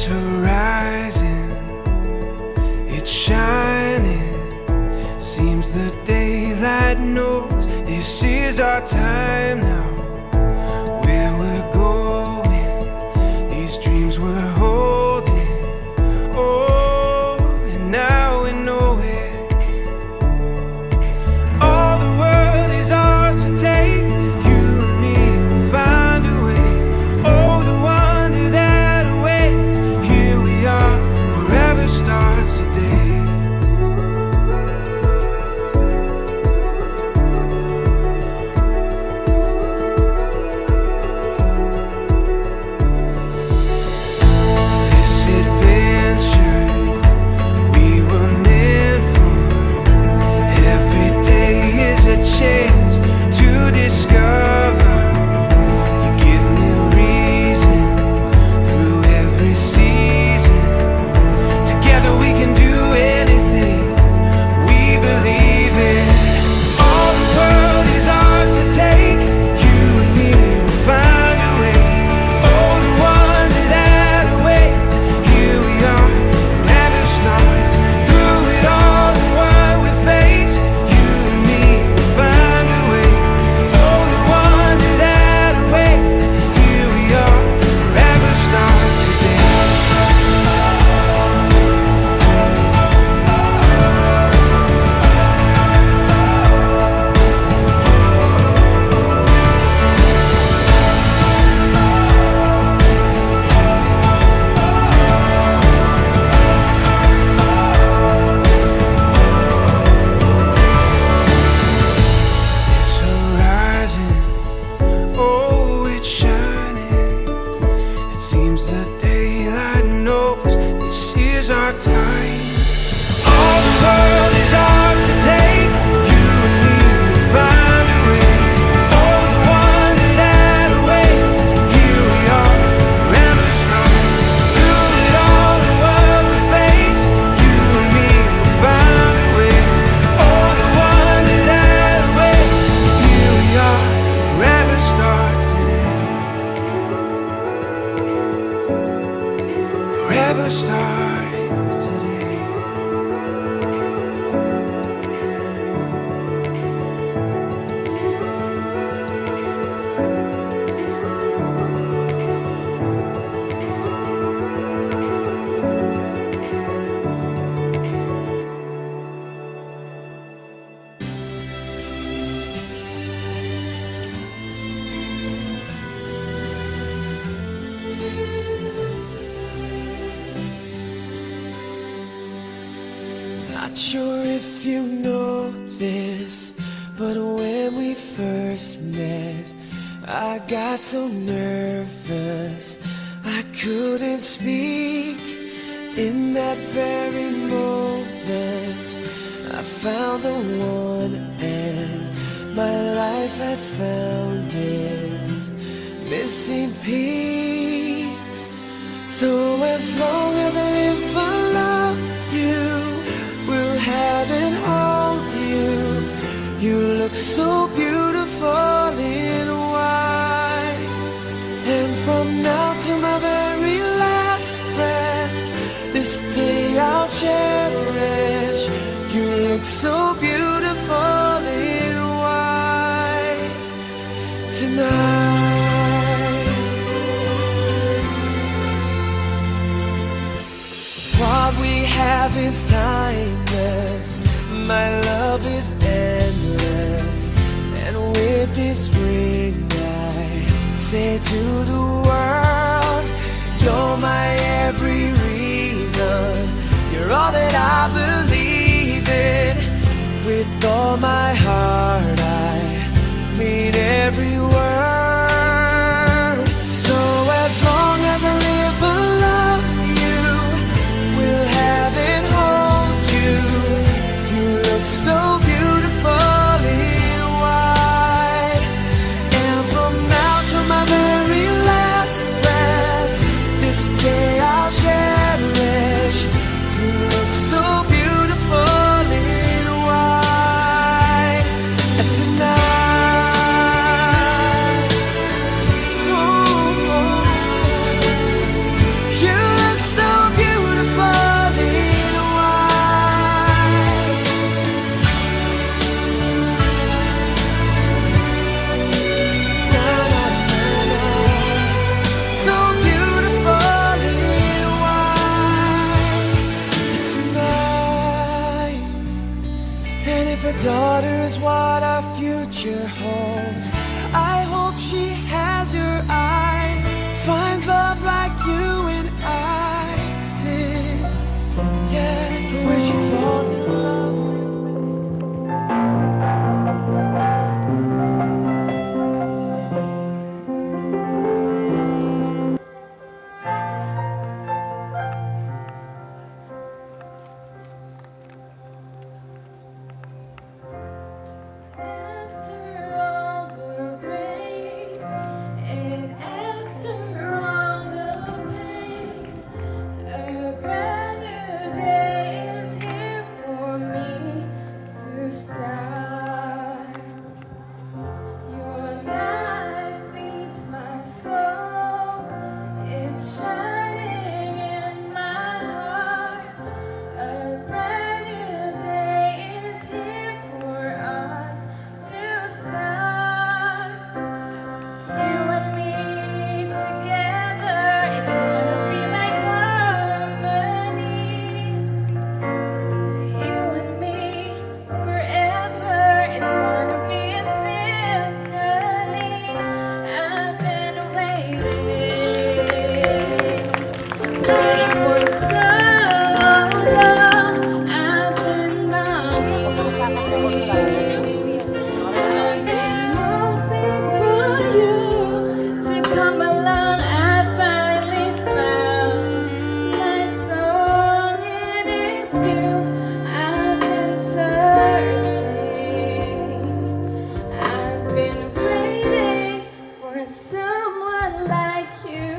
This horizon, it's shining. Seems the daylight knows this is our time now. Where we're going, these dreams we're holding. Oh, and now we know it. All the world is ours to take. You and me will find a way. Oh, the wonder that awaits. Here we are, forever starts today. Our time. All the world is ours to take. You and me will find a way. Oh, the wonder that awaits. Here we are, forever stars. Through it all, the world we face. You and me will find a way. Oh, the wonder that awaits. Here we are, forever starts today. Forever starts. Not sure if you know this, but when we first met, I got so nervous I couldn't speak. In that very moment, I found the one, and my life had found its missing piece. So as long as I live, I love you. Will have and hold you. You look so beautiful in white. And from now to my very last breath, this day I'll cherish. You look so beautiful in white tonight. What we have is timeless. My love is endless. And with this ring I say to the world, you're my every reason. You're all that I believe in. With all my heart I mean every word. So as long as I live, I love you. Will have and hold you. You look so beautiful in white. And from now to my very last breath, this day I'll cherish. You look so beautiful in white tonight. what our future holds. I hope she has your eyes, finds love like you and I did. Yeah, where she falls in love with. After all the rain and after all the pain, a brand new day is here for me to start. Your light feeds my soul, it's shining in my heart. A brand new day is here for us to start. You and me together, it's gonna be like harmony. You and me forever, it's gonna be a symphony. I've been waiting for so long. I've been longing. I've been hoping for you to come along. I finally found my song, and it's you. I've been searching. I've been waiting for someone like you.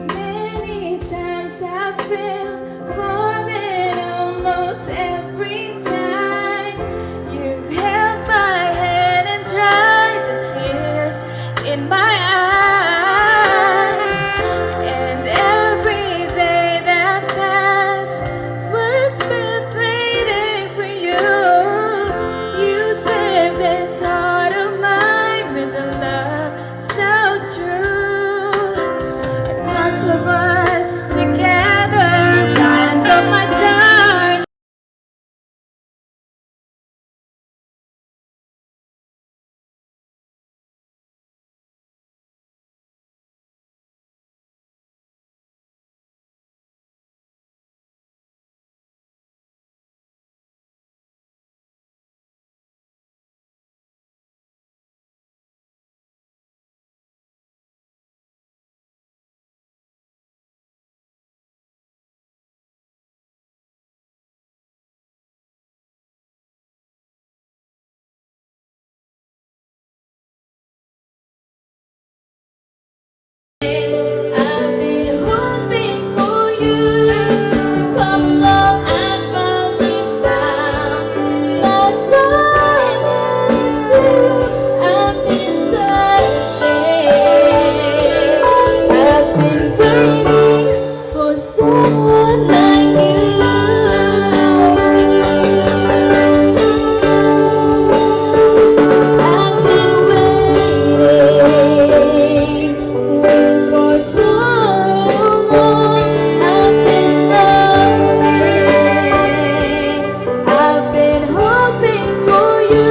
Many times I've been falling almost every time. You've held my hand and dried the tears in my eyes. And every day that passed was spent waiting for you. You saved this heart of mine with a love so true. A touch of us together brightens up my dark. I've been hoping for you to come along. I finally found my song, and it's you. I've been searching. I've been waiting for someone like you. I've been waiting for so long. I've been longing. I've been hoping for you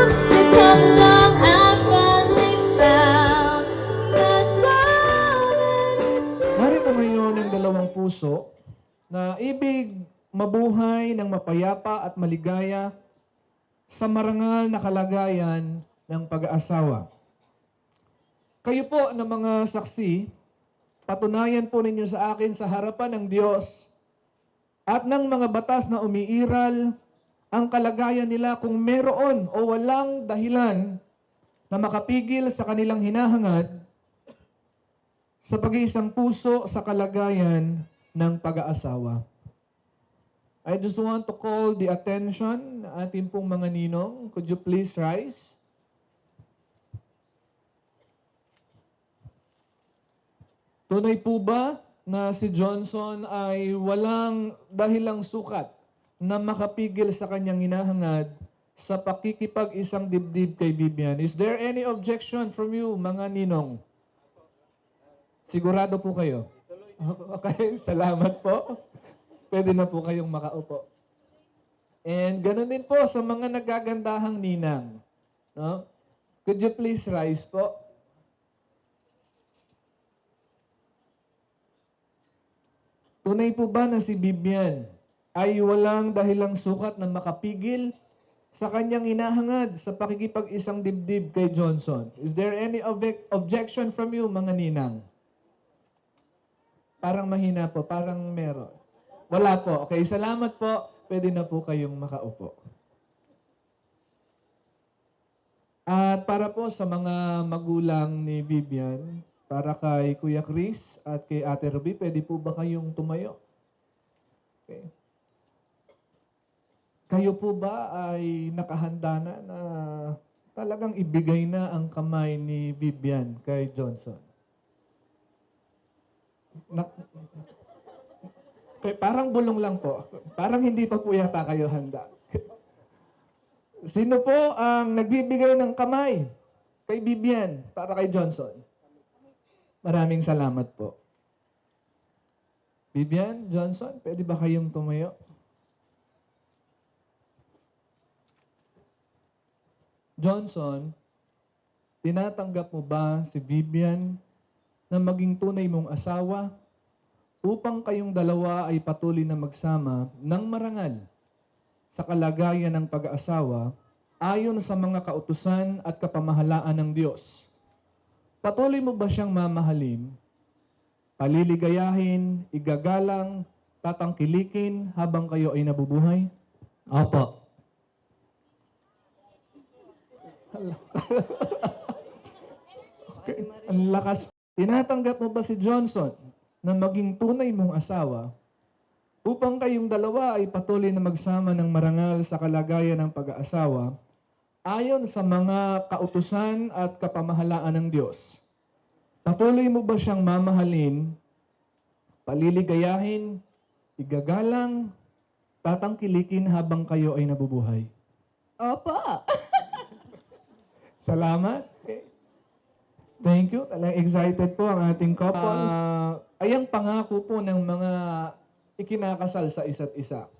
to come along. I finally found the song, and it's you. Narito ngayon ang dalawang puso na ibig mabuhay ng mapayapa at maligaya sa marangal na kalagayan ng pag-aasawa. Kayo po na mga saksi, patunayan po ninyo sa akin sa harapan ng Diyos at ng mga batas na umiiral ang kalagayan nila kung meron o walang dahilan na makapigil sa kanilang hinahangad sa pag-iisang puso sa kalagayan ng pag-aasawa. I just want to call the attention ating pong mga ninong. Could you please rise? Tunay po ba na si Johnson ay walang dahilang sukat na makapigil sa kanyang hinahangad sa pakikipag-isang dibdib kay Vivian? Is there any objection from you, mga ninong? Sigurado po kayo? Okay, salamat po. Pwede na po kayong makaupo. And ganun din po sa mga nagagandahang ninang. No? Could you please rise po? Tunay po ba na si Bibian ay walang dahilang sukat na makapigil sa kanyang hinahangad sa pakikipag-isang dibdib kay Johnson? Is there any objection from you, mga ninang? Parang mahina po, parang meron. Wala po. Okay, salamat po. Pwede na po kayong makaupo. At para po sa mga magulang ni Vivian, para kay Kuya Chris at kay Ate Ruby, pwede po ba kayong tumayo? Okay. Kayo po ba ay nakahanda na talagang ibigay na ang kamay ni Vivian kay Johnson? Okay, parang bulong lang po. Parang hindi pa po yata kayo handa. Sino po ang nagbibigay ng kamay kay Vivian para kay Johnson? Maraming salamat po. Vivian, Johnson, pwede ba kayong tumayo? Johnson, tinatanggap mo ba si Vivian na maging tunay mong asawa upang kayong dalawa ay patuloy na magsama ng marangal sa kalagayan ng pag-aasawa ayon sa mga kautusan at kapamahalaan ng Diyos? Patuloy mo ba siyang mamahalin, paliligayahin, igagalang, tatangkilikin habang kayo ay nabubuhay? Opo. Okay. Ang lakas. Tinatanggap mo ba si Johnson na maging tunay mong asawa upang kayong dalawa ay patuloy na magsama ng marangal sa kalagayan ng pag-aasawa ayon sa mga kautusan at kapamahalaan ng Diyos? Patuloy mo ba siyang mamahalin, paliligayahin, igagalang, tatangkilikin habang kayo ay nabubuhay? Opo. Salamat. Okay. Thank you. Talagang excited po ang ating couple. Ay ang pangako po ng mga ikinakasal sa isa't isa.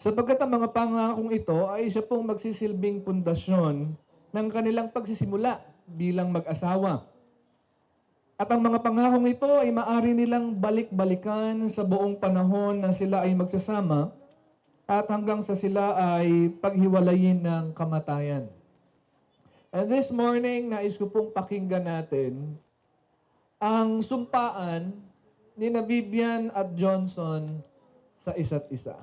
Sapagkat ang mga pangakong ito ay siya pong magsisilbing pundasyon ng kanilang pagsisimula bilang mag-asawa. At ang mga pangakong ito ay maari nilang balik-balikan sa buong panahon na sila ay magsasama at hanggang sa sila ay paghiwalayin ng kamatayan. And this morning, nais ko pong pakinggan natin ang sumpaan ni na Vivian at Johnson sa isa't isa.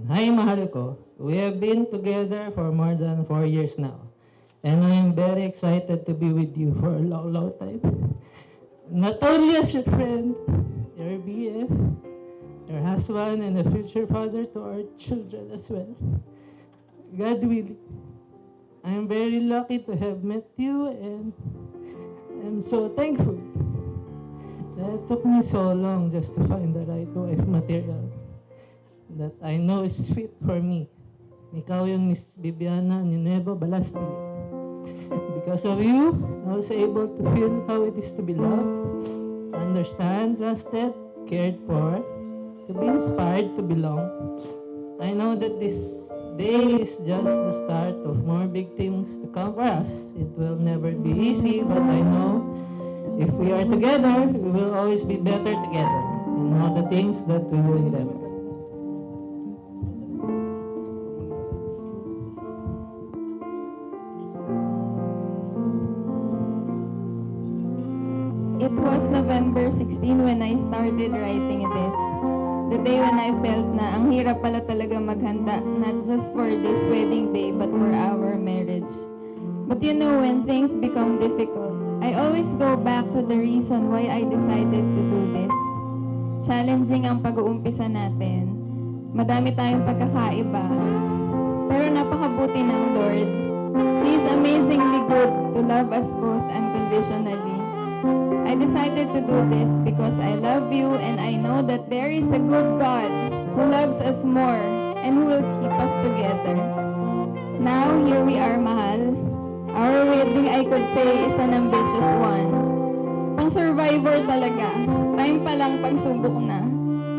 Hi, mahal ko. We have been together for more than 4 years now. And I am very excited to be with you for a long, long time. Not only as your friend, your BF, your husband, and a future father to our children as well. God willing. I am very lucky to have met you, and I'm so thankful that it took me so long just to find the right wife material that I know is fit for me. Ikaw yung Miss Bibiana Nuevo Balastili. Because of you, I was able to feel how it is to be loved, understand, trusted, cared for, to be inspired to belong. I know that this day is just the start of more big things to come for us. It will never be easy, but I know if we are together, we will always be better together in all the things that we will endeavor. It was November 16 when I started writing this. The day when I felt na ang hirap pala talaga maghanda, not just for this wedding day, but for our marriage. But you know, when things become difficult, I always go back to the reason why I decided to do this. Challenging ang pag-uumpisa natin. Madami tayong pagkakaiba. Pero napakabuti ng Lord. He is amazingly good to love us both unconditionally. I decided to do this because I love you and I know that there is a good God who loves us more and who will keep us together. Now, here we are, mahal. Our wedding, I could say, is an ambitious one. Pang survivor talaga. Time pa lang pagsubok na.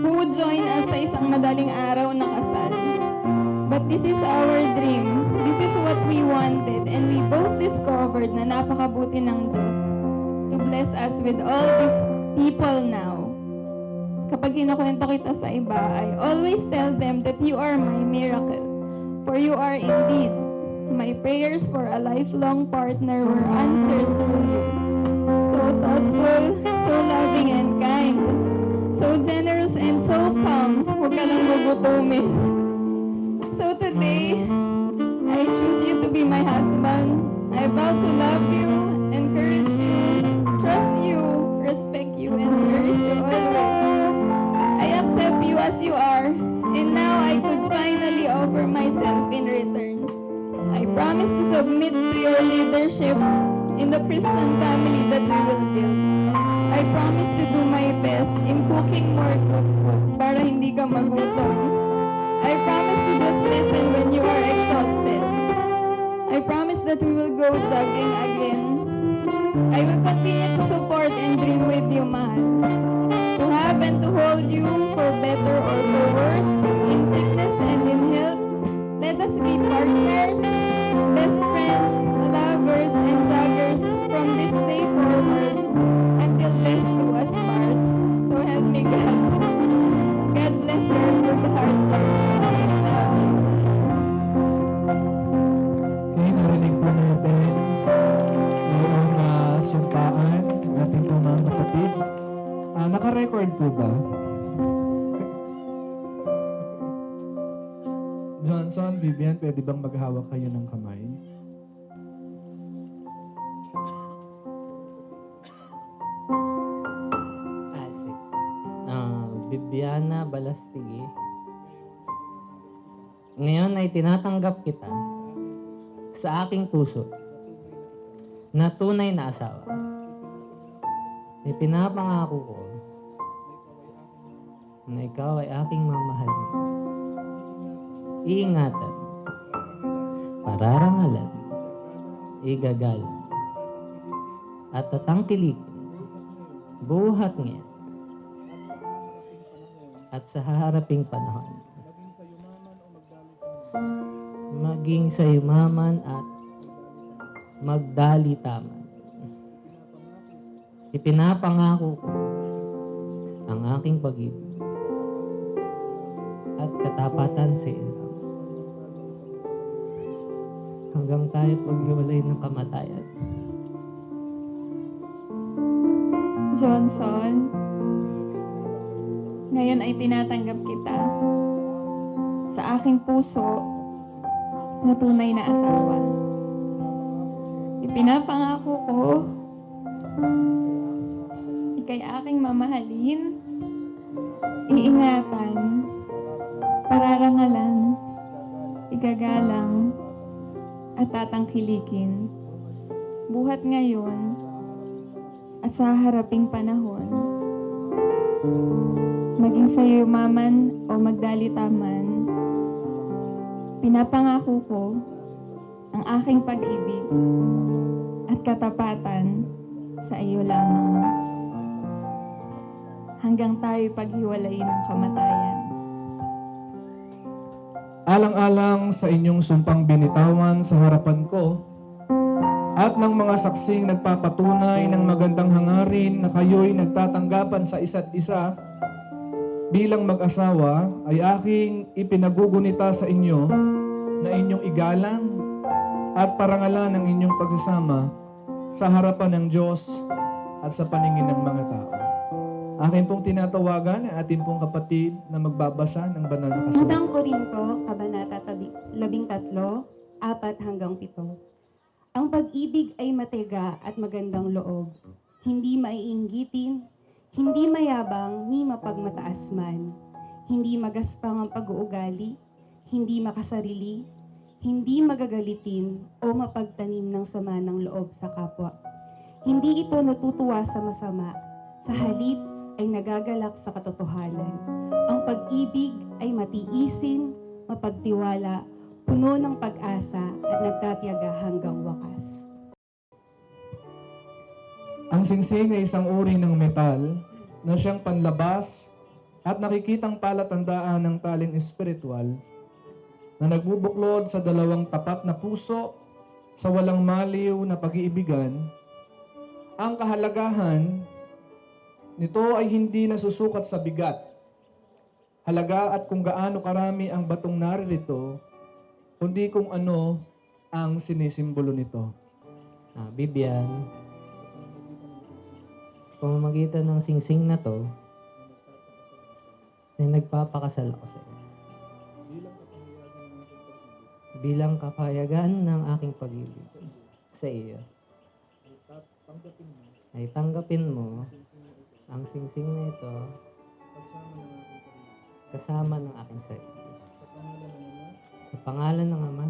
Who would join us sa isang madaling araw na kasal? But this is our dream. This is what we wanted. And we both discovered na napakabuti ng Diyos to bless us with all these people now. Kapag kinukwento kita sa iba, I always tell them that you are my miracle. For you are indeed. My prayers for a lifelong partner were answered through you. So thoughtful, so loving and kind. So generous and so calm. Huwag ka lang gugutumin. So today, I choose you to be my husband. I vow to love you, encourage you, trust you, respect you, and cherish you always. I accept you as you are, and now I could finally offer myself in return. I promise to submit to your leadership in the Christian family that we will build. I promise to do my best in cooking more good food para hindi ka magutom. I promise to just listen when you are exhausted. I promise that we will go jogging again. I will continue to support and dream with you, mahal. To have and to hold you for better or for worse, in sickness and in health. Let us be partners, best friends, lovers, and joggers from this day forward until death do us part. So help me God. God bless your good heart. Okay, narinig po natin yung sumpaan ng ating po mga kapatid. Naka-record po ba? Johnson, Vivian, pwede bang maghawak kayo ng kamay? Asik. Bibiana Balastigi. Ngayon ay tinatanggap kita sa aking puso na tunay na asawa. Ipinapangako ko na ikaw ay aking mamahalin. Iingatan, pararangalan, igagalang, at tatangkilikin, buhat ngayon, at sa haharaping panahon. Maging sa yumaman at magdalitaman. Ipinapangako ko ang aking pag-ibig at katapatan sa iyo hanggang tayo paghiwalay ng kamatayan. Johnson, ngayon ay tinatanggap kita sa aking puso na tunay na asawa. Ipinapangako ko, ika'y aking mamahalin, iingatan, pararangalan, igagalang, at tatangkilikin, buhat ngayon at sa haraping panahon. Maging sa yumaman o magdalitaman, pinapangako ko ang aking pag-ibig at katapatan sa iyo lamang hanggang tayo'y paghiwalay ng kamatayan. Alang-alang sa inyong sumpang binitawan sa harapan ko at ng mga saksing nagpapatunay ng magandang hangarin na kayo'y nagtatanggapan sa isa't isa bilang mag-asawa, ay aking ipinagugunita sa inyo na inyong igalang at parangalan ang inyong pagsasama sa harapan ng Diyos at sa paningin ng mga tao. Akin pong tinatawagan ang ating pong kapatid na magbabasa ng banal na kasulatan. Unang Korinto, Kabanata 13, 4-7. Ang pag-ibig ay matiga at magandang loob, hindi maiinggitin, hindi mayabang ni mapagmataas man, hindi magaspang ang pag-uugali, hindi makasarili, hindi magagalitin o mapagtanim ng sama ng loob sa kapwa. Hindi ito natutuwa sa masama, sa halip ay nagagalak sa katotohanan. Ang pag-ibig ay matiisin, mapagtiwala, puno ng pag-asa at nagtatiyaga hanggang wakas. Ang singsing ay isang uri ng metal na siyang panlabas at nakikitang palatandaan ng taling espiritual na nagbubuklod sa dalawang tapat na puso sa walang maliw na pag-iibigan. Ang kahalagahan nito ay hindi nasusukat sa bigat, halaga at kung gaano karami ang batong naririto, kundi kung ano ang sinisimbolo nito. Bibian, pamamagitan ng singsing na to, ay nagpapakasal ako sa iyo. Bilang kapayagan ng aking pag-ibig sa iyo, ay tanggapin mo ang singsing na ito kasama ng aking sarili. Sa pangalan ng Ama,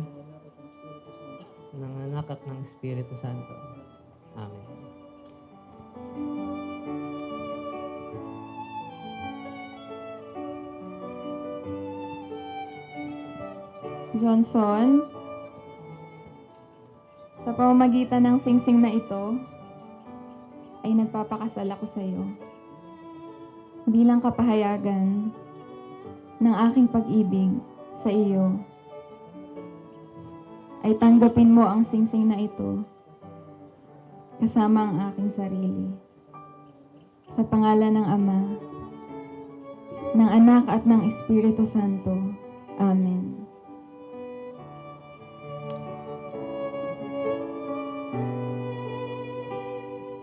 ng Anak at ng Espiritu Santo. Amen. Johnson, sa pamamagitan ng singsing na ito, ay nagpapakasal ako sa iyo. Bilang kapahayagan ng aking pag-ibig sa iyo, ay tanggapin mo ang singsing na ito kasama ang aking sarili. Sa pangalan ng Ama, ng Anak at ng Espiritu Santo. Amen.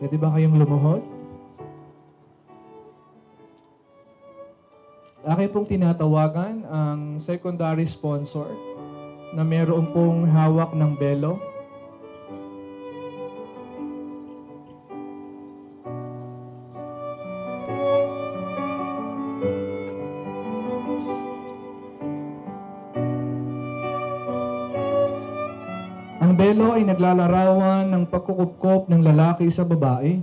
Pwede ba kayong lumuhod? Akin pong tinatawagan ang secondary sponsor na meron pong hawak ng belo. Ang belo ay naglalarawan ng pagkukupkop ng lalaki sa babae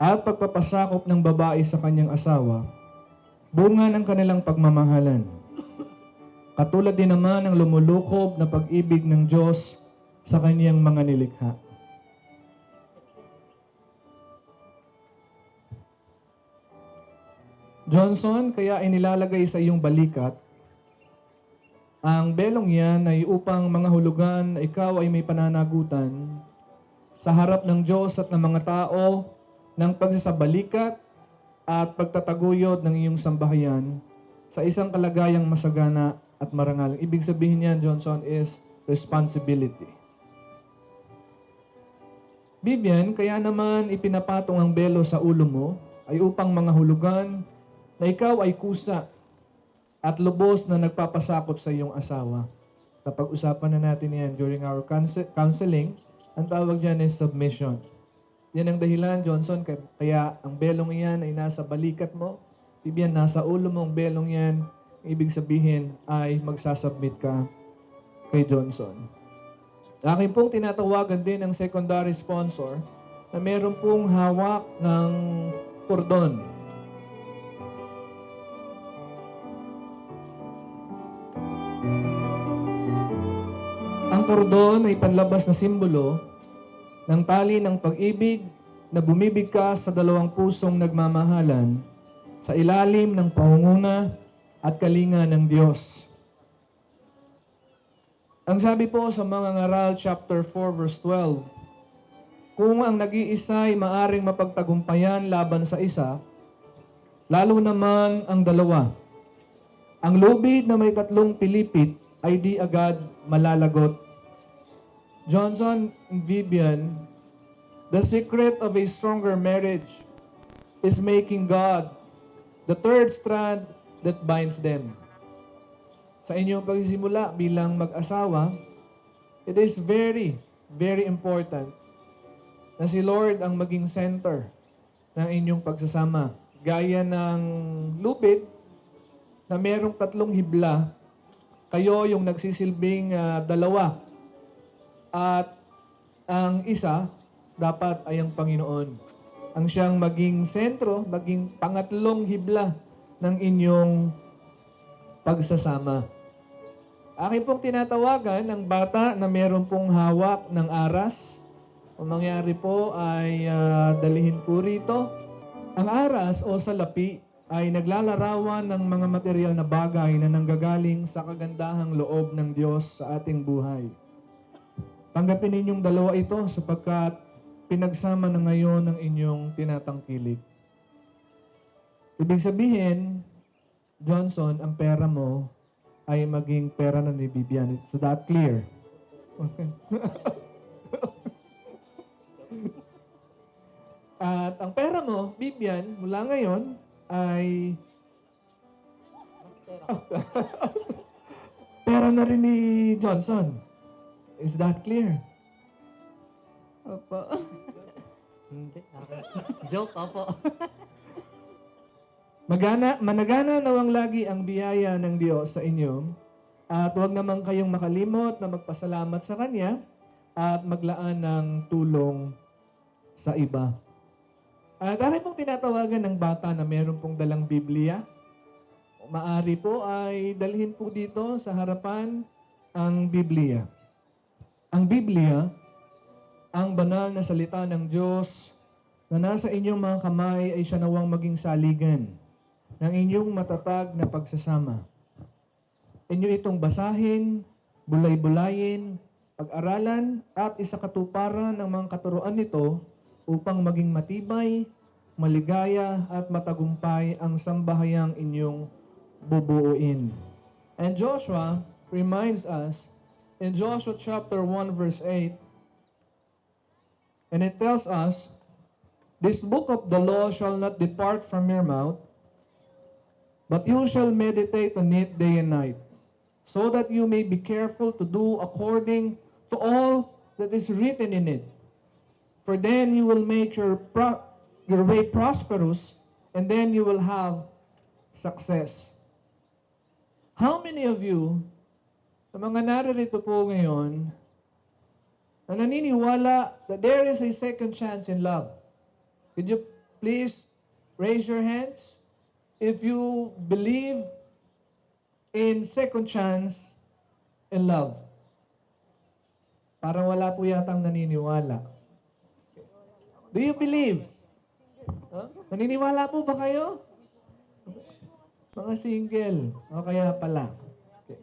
at pagpapasakop ng babae sa kanyang asawa, bunga ng kanilang pagmamahalan. Katulad din naman ng lumulukob na pag-ibig ng Diyos sa kanyang mga nilikha. Johnson, kaya inilalagay sa iyong balikat ang belong yan ay upang mga hulugan na ikaw ay may pananagutan sa harap ng Diyos at ng mga tao ng pagsasabalikat at pagtataguyod ng iyong sambahayan sa isang kalagayang masagana at marangal. Ibig sabihin niyan, Johnson, is responsibility. Bibian, kaya naman ipinapatong ang belo sa ulo mo ay upang mga hulugan na ikaw ay kusa at lubos na nagpapasakop sa iyong asawa. Kapag-usapan na natin yan during our counseling, ang tawag dyan is submission. Yan ang dahilan, Johnson, kaya ang belong iyan ay nasa balikat mo, Bibian, nasa ulo mong belong yan, ibig sabihin ay magsasubmit ka kay Johnson. Akin pong tinatawagan din ang secondary sponsor na meron pong hawak ng kordon. Ang kordon ay panlabas na simbolo ng tali ng pag-ibig na bumibigkas sa dalawang pusong nagmamahalan sa ilalim ng pangunguna at kalinga ng Diyos. Ang sabi po sa mga ngaral chapter 4 verse 12, kung ang nag-iisa ay maaring mapagtagumpayan laban sa isa, lalo naman ang dalawa. Ang lubid na may tatlong pilipit ay di agad malalagot. Johnson and Vivian, the secret of a stronger marriage is making God the third strand that binds them. Sa inyong pagsisimula bilang mag-asawa, it is very, very important na si Lord ang maging center ng inyong pagsasama. Gaya ng lupit na merong tatlong hibla, kayo yung nagsisilbing dalawa. At ang isa, dapat ay ang Panginoon. Ang siyang maging sentro, maging pangatlong hibla ng inyong pagsasama. Akin pong tinatawagan ng bata na meron pong hawak ng aras Ang mangyari po ay dalihin po rito. Ang aras o salapi ay naglalarawan ng mga material na bagay na nanggagaling sa kagandahang loob ng Diyos sa ating buhay. Tanggapin ninyong dalawa ito sapagkat pinagsama na ngayon ng inyong tinatangkilik. Ibig sabihin, Johnson, ang pera mo ay maging pera na ni Vivian. Is that clear? Okay. At ang pera mo, Vivian, mula ngayon ay pera na rin ni Johnson. Is that clear? Opo. Hindi. Joke, opo. Managana nawang lagi ang biyaya ng Diyos sa inyo at huwag naman kayong makalimot na magpasalamat sa Kanya at maglaan ng tulong sa iba. At dahil pong tinatawagan ng bata na meron pong dalang Biblia, maari po ay dalhin po dito sa harapan ang Biblia. Ang Biblia, ang banal na salita ng Diyos na nasa inyong mga kamay ay siya nawang maging saligan ng inyong matatag na pagsasama. Inyo itong basahin, bulay-bulayin, pag-aralan at isakatuparan ng mga katuruan nito upang maging matibay, maligaya at matagumpay ang sambahayang inyong bubuuin. And Joshua reminds us in Joshua chapter 1 verse 8, and it tells us, "This book of the law shall not depart from your mouth, but you shall meditate on it day and night, so that you may be careful to do according to all that is written in it. For then you will make your way prosperous, and then you will have success." How many of you, sa mga naririto po ngayon, na naniniwala that there is a second chance in love? Could you please raise your hands if you believe in second chance in love? Parang wala po yatang naniniwala. Do you believe? Huh? Naniniwala po ba kayo? Mga single. O kaya pala. Okay.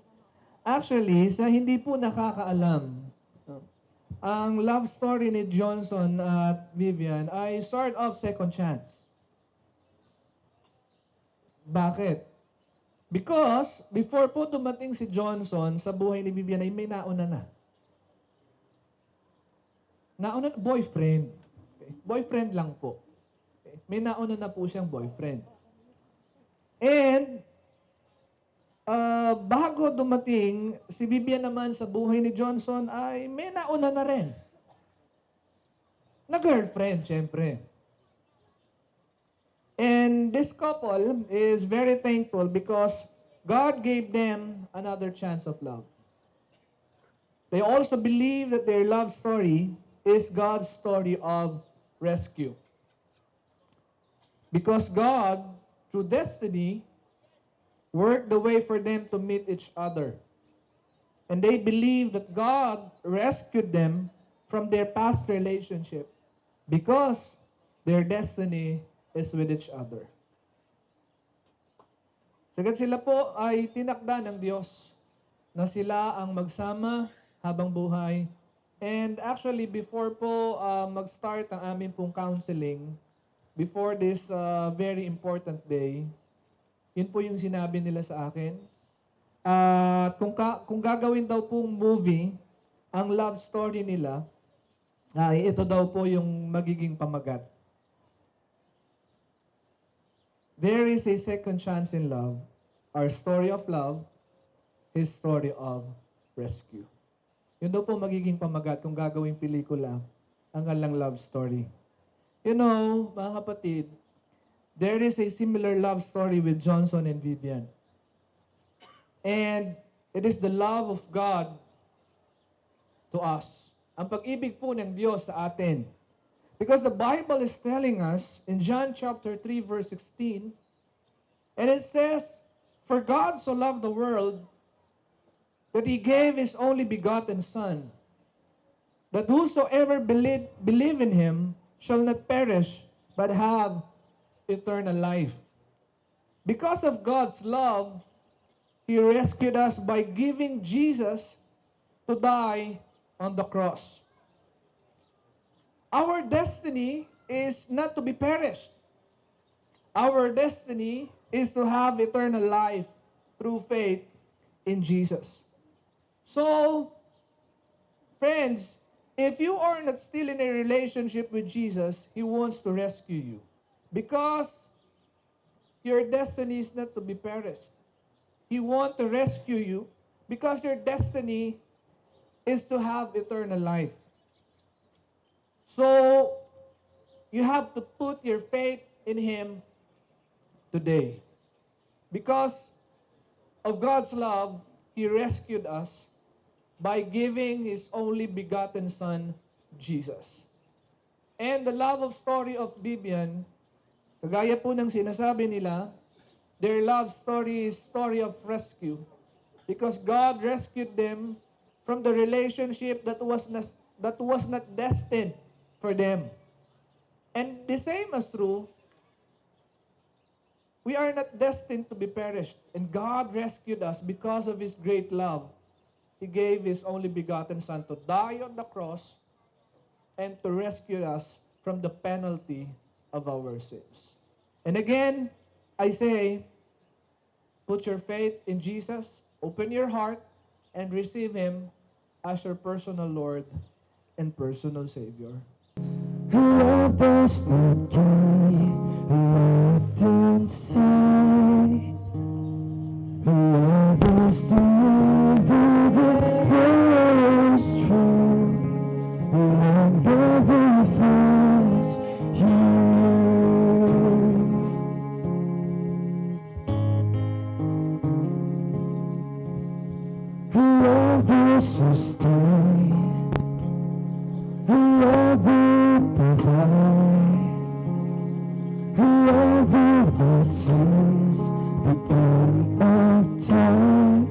Actually, sa hindi po nakakaalam, ang love story ni Johnson at Vivian ay sort of second chance. Bakit? Because before po dumating si Johnson sa buhay ni Vivian ay may nauna na. Nauna, boyfriend. Okay. Boyfriend lang po. Okay. May nauna na po siyang boyfriend. And bago dumating si Vivian naman sa buhay ni Johnson ay may nauna na rin. Na girlfriend, syempre. And this couple is very thankful because God gave them another chance of love. They also believe that their love story is God's story of rescue. Because God, through destiny, worked the way for them to meet each other. And they believe that God rescued them from their past relationship because their destiny is with each other. Sagat sila po ay tinakda ng Diyos na sila ang magsama habang buhay. And actually, before po mag-start ang aming pong counseling, before this very important day, yun po yung sinabi nila sa akin. At kung gagawin daw pong movie, ang love story nila, ay ito daw po yung magiging pamagat. There is a second chance in love. Our story of love, His story of rescue. Yun daw po magiging pamagat kung gagawing pelikula ang kanilang love story. You know, mga kapatid, there is a similar love story with Johnson and Vivian. And it is the love of God to us. Ang pag-ibig po ng Diyos sa atin. Because the Bible is telling us in John chapter 3 verse 16, and it says, "For God so loved the world that He gave His only begotten Son, that whosoever believe in him shall not perish, but have eternal life. Because of God's love, he rescued us by giving Jesus to die on the cross. Our destiny is not to be perished. Our destiny is to have eternal life through faith in Jesus. So, friends, if you are not still in a relationship with Jesus, He wants to rescue you. Because your destiny is not to be perished. He wants to rescue you because your destiny is to have eternal life. So, you have to put your faith in Him today. Because of God's love, He rescued us by giving His only begotten Son, Jesus. And the love of story of Bibian, kagaya po ng sinasabi nila, their love story is story of rescue. Because God rescued them from the relationship that was not destined for them. And the same as true, we are not destined to be perished. And God rescued us because of His great love. He gave His only begotten Son to die on the cross and to rescue us from the penalty of our sins. And again, I say, put your faith in Jesus, open your heart, and receive Him as your personal Lord and personal Savior. Love does not give, love don't say. Love is to live with it is true. Love never fails you. Love will sustain. Love will provide. Love will not cease the end of time.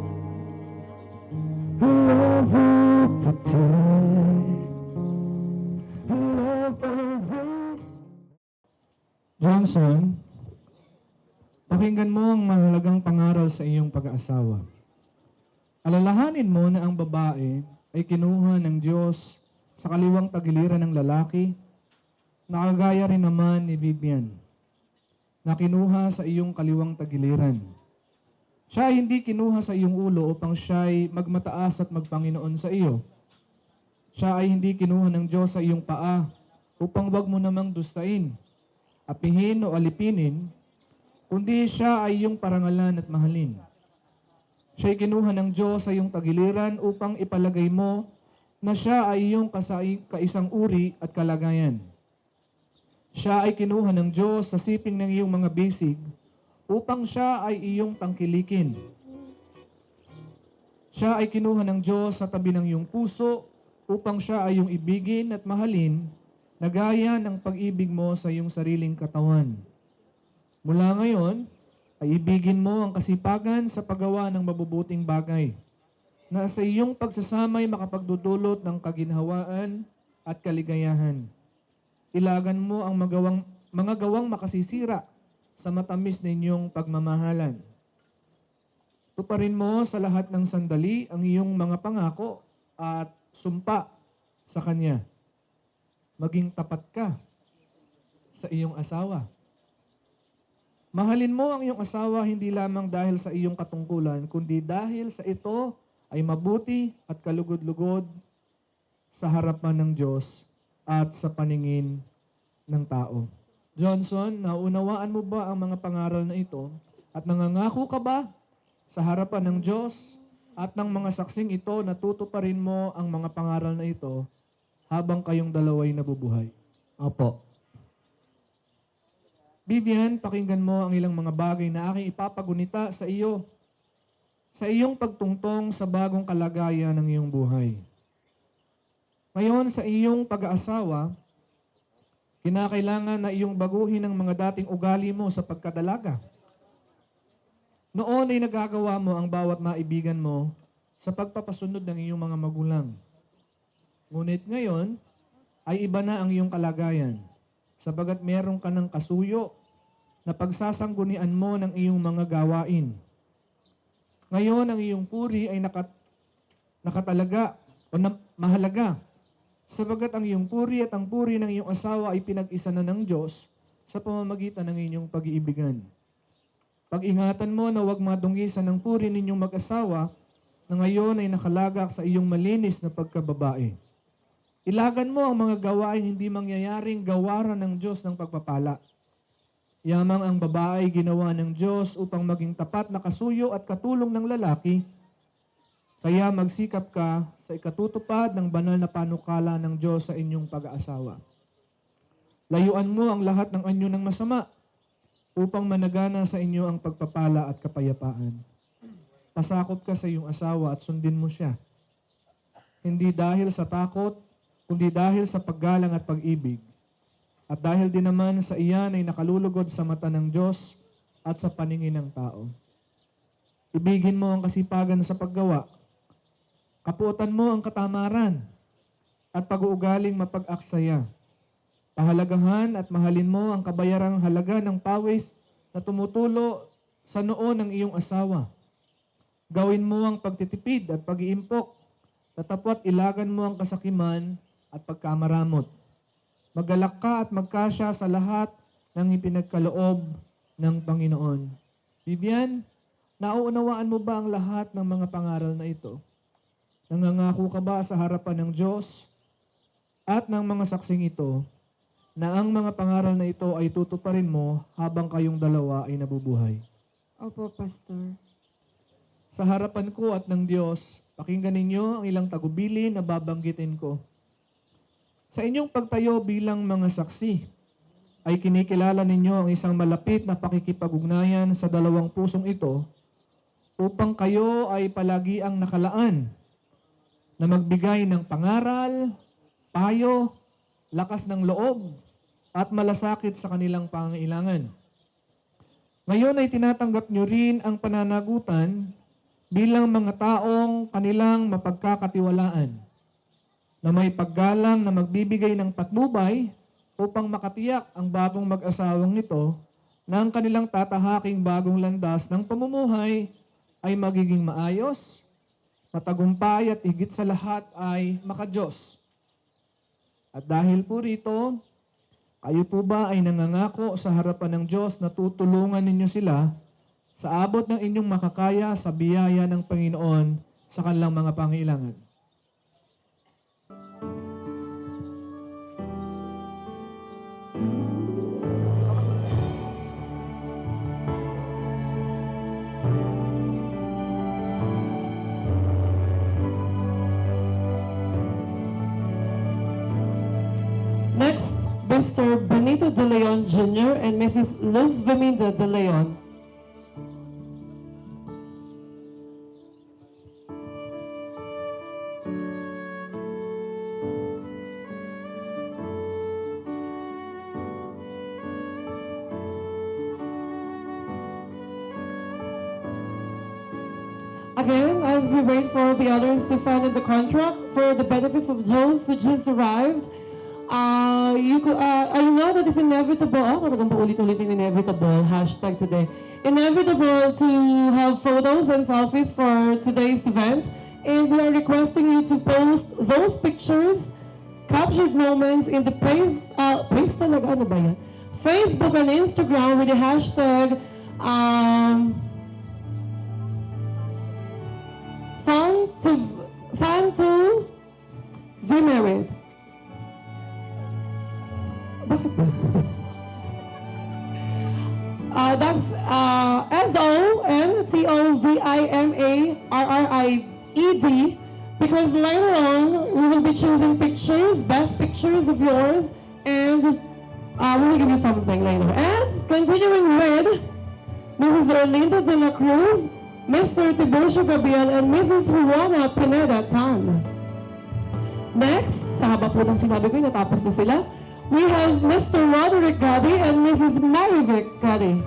Love will protect. Love always. Johnson, pakinggan mo ang mahalagang pangaral sa iyong pag-aasawa. Alalahanin mo na ang babae ay kinuha ng Diyos sa kaliwang tagiliran ng lalaki, na kagaya rin naman ni Vivian, na kinuha sa iyong kaliwang tagiliran. Siya ay hindi kinuha sa iyong ulo upang siya'y magmataas at magpanginoon sa iyo. Siya ay hindi kinuha ng Diyos sa iyong paa upang wag mo namang dustahin, apihin o alipinin, kundi siya ay iyong parangalan at mahalin. Siya ay kinuha ng Diyos sa iyong tagiliran upang ipalagay mo na siya ay iyong kaisang uri at kalagayan. Siya ay kinuha ng Diyos sa siping ng iyong mga bisig upang siya ay iyong tangkilikin. Siya ay kinuha ng Diyos sa tabi ng iyong puso upang siya ay iyong ibigin at mahalin na gaya ng pag-ibig mo sa iyong sariling katawan. Mula ngayon, ay ibigin mo ang kasipagan sa paggawa ng mabubuting bagay na sa iyong pagsasamay makapagdudulot ng kaginhawaan at kaligayahan. Ilagan mo ang mga gawang makasisira sa matamis na inyong pagmamahalan. Tuparin mo sa lahat ng sandali ang iyong mga pangako at sumpa sa Kanya. Maging tapat ka sa iyong asawa. Mahalin mo ang iyong asawa hindi lamang dahil sa iyong katungkulan, kundi dahil sa ito ay mabuti at kalugod-lugod sa harapan ng Diyos at sa paningin ng tao. Johnson, naunawaan mo ba ang mga pangaral na ito? At nangangako ka ba sa harapan ng Diyos at ng mga saksing ito na tutuparin mo ang mga pangaral na ito habang kayong dalaway nabubuhay? Opo. Vivian, pakinggan mo ang ilang mga bagay na aking ipapagunita sa iyo sa iyong pagtungtong sa bagong kalagayan ng iyong buhay. Ngayon, sa iyong pag-aasawa, kinakailangan na iyong baguhin ang mga dating ugali mo sa pagkadalaga. Noon ay nagagawa mo ang bawat maibigan mo sa pagpapasunod ng iyong mga magulang. Ngunit ngayon, ay iba na ang iyong kalagayan, sabagat meron ka ng kasuyo na pagsasanggunian mo ng iyong mga gawain. Ngayon, ang iyong puri ay nakatalaga o mahalaga, sabagat ang iyong puri at ang puri ng iyong asawa ay pinag-isa na ng Diyos sa pamamagitan ng inyong pag-iibigan. Pag-ingatan mo na huwag madunggisan ng puri ninyong mag-asawa na ngayon ay nakalagak sa iyong malinis na pagkababae. Ilagan mo ang mga gawain hindi mangyayaring gawaran ng Diyos ng pagpapala. Yamang ang babae ginawa ng Diyos upang maging tapat na kasuyo at katulong ng lalaki, kaya magsikap ka sa ikatutupad ng banal na panukala ng Diyos sa inyong pag-aasawa. Layuan mo ang lahat ng anyo ng masama upang managana sa inyo ang pagpapala at kapayapaan. Pasakop ka sa iyong asawa at sundin mo siya. Hindi dahil sa takot, kundi dahil sa paggalang at pag-ibig. At dahil din naman sa iyan ay nakalulugod sa mata ng Diyos at sa paningin ng tao. Ibigin mo ang kasipagan sa paggawa. Kapuotan mo ang katamaran at pag-uugaling mapag-aksaya. Pahalagahan at mahalin mo ang kabayarang halaga ng pawis na tumutulo sa noo ng iyong asawa. Gawin mo ang pagtitipid at pag-iimpok, tatapot ilagan mo ang kasakiman at pagkamaramot. Magalak ka at magkasya sa lahat ng ipinagkaloob ng Panginoon. Vivian, nauunawaan mo ba ang lahat ng mga pangaral na ito? Nangangako ka ba sa harapan ng Diyos at ng mga saksing ito na ang mga pangaral na ito ay tutuparin mo habang kayong dalawa ay nabubuhay? Opo, Pastor. Sa harapan ko at ng Diyos, pakinggan ninyo ang ilang tagubilin na babanggitin ko. Sa inyong pagtayo bilang mga saksi, ay kinikilala ninyo ang isang malapit na pakikipag-ugnayan sa dalawang pusong ito upang kayo ay palagi ang nakalaan na magbigay ng pangaral, payo, lakas ng loob, at malasakit sa kanilang pangailangan. Ngayon ay tinatanggap nyo rin ang pananagutan bilang mga taong kanilang mapagkakatiwalaan, na may paggalang na magbibigay ng patnubay upang makatiyak ang bagong mag-asawang nito na ang kanilang tatahaking bagong landas ng pamumuhay ay magiging maayos, matagumpay at higit sa lahat ay makadiyos. At dahil po rito, kayo po ba ay nangangako sa harapan ng Diyos na tutulungan ninyo sila sa abot ng inyong makakaya sa biyaya ng Panginoon sa kanilang mga pangailangan? Next, Mr. Benito De Leon Jr. and Mrs. Luz Veminda De Leon. Again, as we wait for the others to sign the contract for the benefits of those who just arrived, I know that it's inevitable, talagang paulit-ulit yung inevitable hashtag today. Inevitable to have photos and selfies for today's event, and we are requesting you to post those pictures, captured moments in the Facebook and Instagram with the hashtag Sang to be married. Bakit ba? That's SONTOVIMARRIED, because later on we will be choosing pictures, best pictures of yours, and we will give you something later. And continuing with Mrs. Erlinda de la Cruz, Mr. Tiburcio Gabriel, and Mrs. Juana Pineda Tan. Next, sa haba po ng sinabi ko, natapos na sila. We have Mr. Roderick Gadi and Mrs. Marivic Gadi.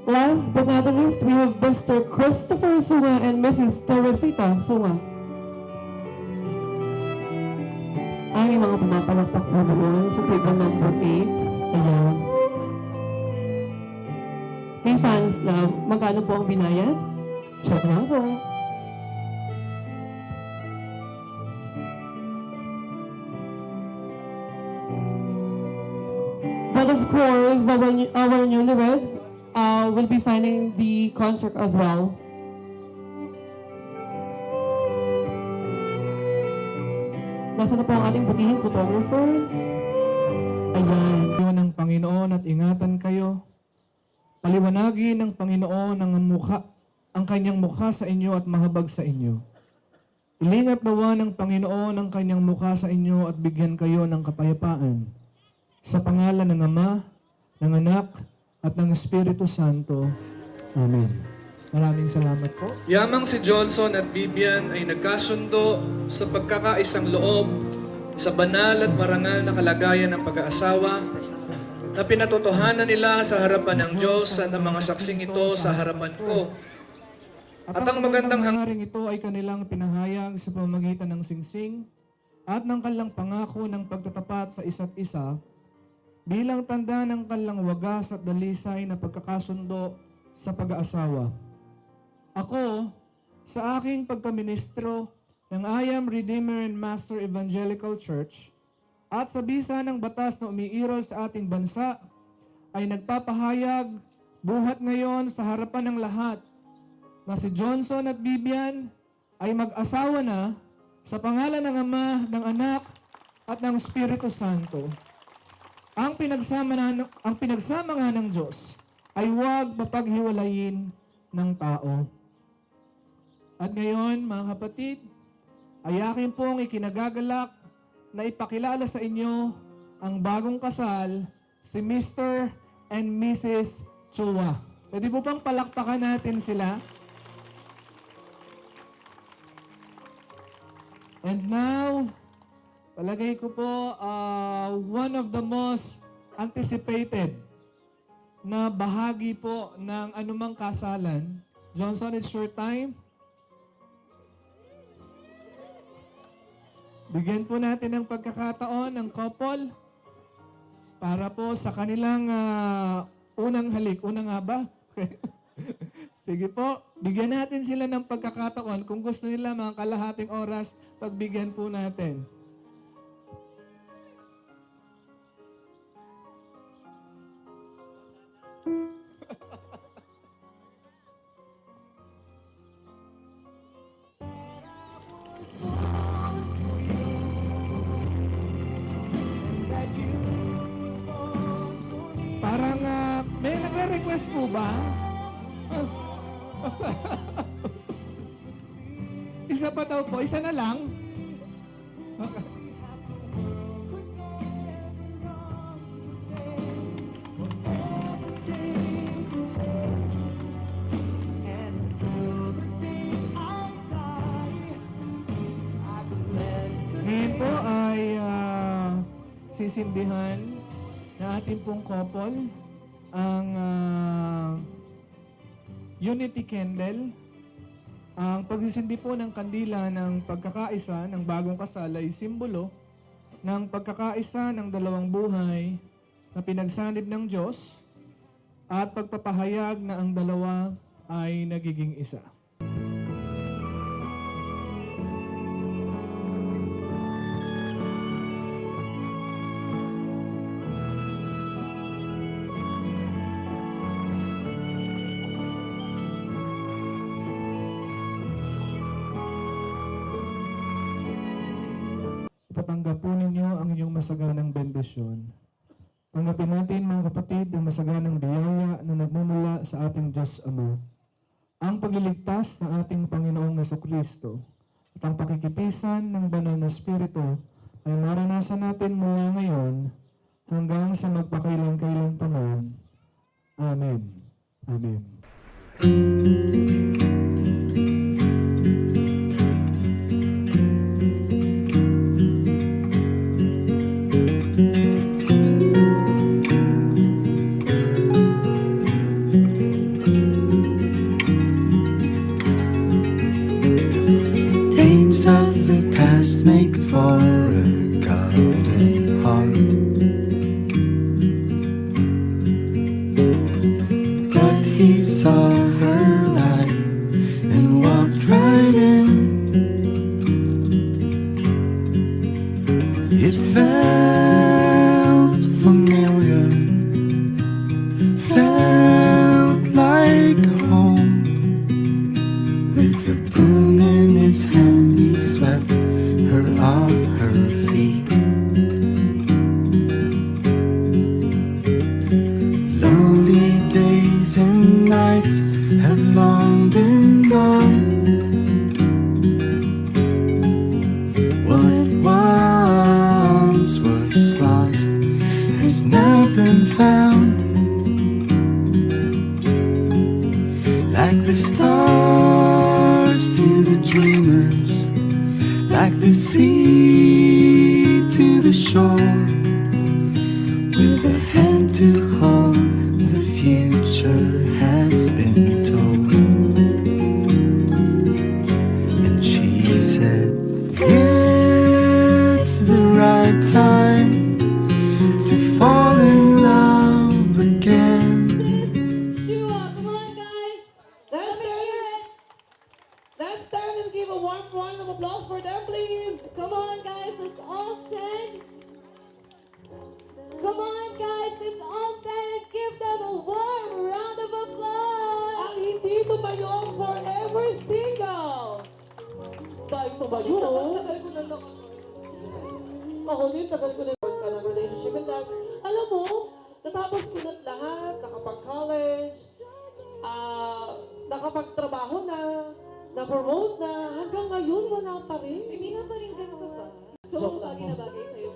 Last but not the least, we have Mr. Christopher Sunga and Mrs. Teresita Sunga. Ang mga pumapalakpak po naman sa table number 8. Ayan. May fans na magkano po ang binayad? Check na po. But of course, our newlyweds will be signing the contract as well. Nasaan na po ang ating butihing photographers? Ayan. Panginoon ng Panginoon at ingatan kayo. Paliwanagin ng Panginoon ang kanyang mukha sa inyo at mahabag sa inyo. Ilingap nawa ng Panginoon ang kanyang mukha sa inyo at bigyan kayo ng kapayapaan. Sa pangalan ng Ama, ng Anak, at ng Espiritu Santo. Amen. Maraming salamat po. Yamang si Johnson at Vivian ay nagkasundo sa pagkakaisang loob sa banal at marangal na kalagayan ng pag-aasawa na pinatotohanan nila sa harapan ng Diyos at ng mga saksing ito sa harapan ko. At ang magandang hangaring ito ay kanilang pinahayag sa pamamagitan ng singsing at ng kanilang pangako ng pagtatapat sa isa't isa bilang tanda ng kanilang wagas at dalisay na pagkakasundo sa pag-aasawa. Ako, sa aking pagkaministro ng I Am Redeemer and Master Evangelical Church at sa bisa ng batas na umiiral sa ating bansa, ay nagpapahayag buhat ngayon sa harapan ng lahat na si Johnson at Vivian ay mag-asawa na sa pangalan ng Ama, ng Anak, at ng Espiritu Santo. Ang pinagsama nga ng Diyos ay huwag mapaghiwalayin ng tao. At ngayon, mga kapatid, ay akin pong ikinagagalak na ipakilala sa inyo ang bagong kasal, si Mr. and Mrs. Chua. Pwede po bang palakpakan natin sila? And now, palagay ko po, one of the most anticipated na bahagi po ng anumang kasalan. Johnson, it's your time. Bigyan po natin ng pagkakataon ng couple para po sa kanilang unang halik. Unang nga ba? Sige po, bigyan natin sila ng pagkakataon. Kung gusto nila mga kalahating oras, pagbigyan po natin. Parang may nagre-request po ba? Isa pa daw po, isa na lang. Ngayon po ay sisindihan na ating pong couple ang Unity Candle. Ang pagsisindi po ng kandila ng pagkakaisa ng bagong kasal ay simbolo ng pagkakaisa ng dalawang buhay na pinagsanib ng Diyos at pagpapahayag na ang dalawa ay nagiging isa. Patanggap po ninyo ang inyong masaganang bendisyon. Tanggapin natin mga kapatid ang masaganang biyaya na nagmumula sa ating Diyos Ama. Ang pagliligtas ng ating Panginoong Jesucristo at ang pakikipisan ng banal na Espiritu ay maranasan natin mula ngayon hanggang sa magpakailan-kailan pa man. Amen. Amen. he saw her light and walked right in. It felt familiar, felt like home. With a broom in his hand, he swept her off her feet. Lonely days and nights have long been gone. What once was lost has now been found. Like the stars to the dreamers, like the sea to the shore. With a hand to hold, the future has been told. And she said, it's the right time to fall in love again. Shua, come on, guys. Let's Let me hear stand, it. let's stand and give a warm round of applause for them, please. Come on, guys. Let's all stand. Come on, guys. Let's all stand and give them a warm round of applause. Ang hindi tumayo ang forever single. Dahil tumayo. Tagal ko na Ako din, tagal ko na ka ng relationship. And then, alam mo, natapos ko na lahat, nakapag-college, nakapagtrabaho na, na-promote na, hanggang ngayon wala pa rin. Hindi na pa rin ganito ba? So, Joke bagay na bagay sa'yo.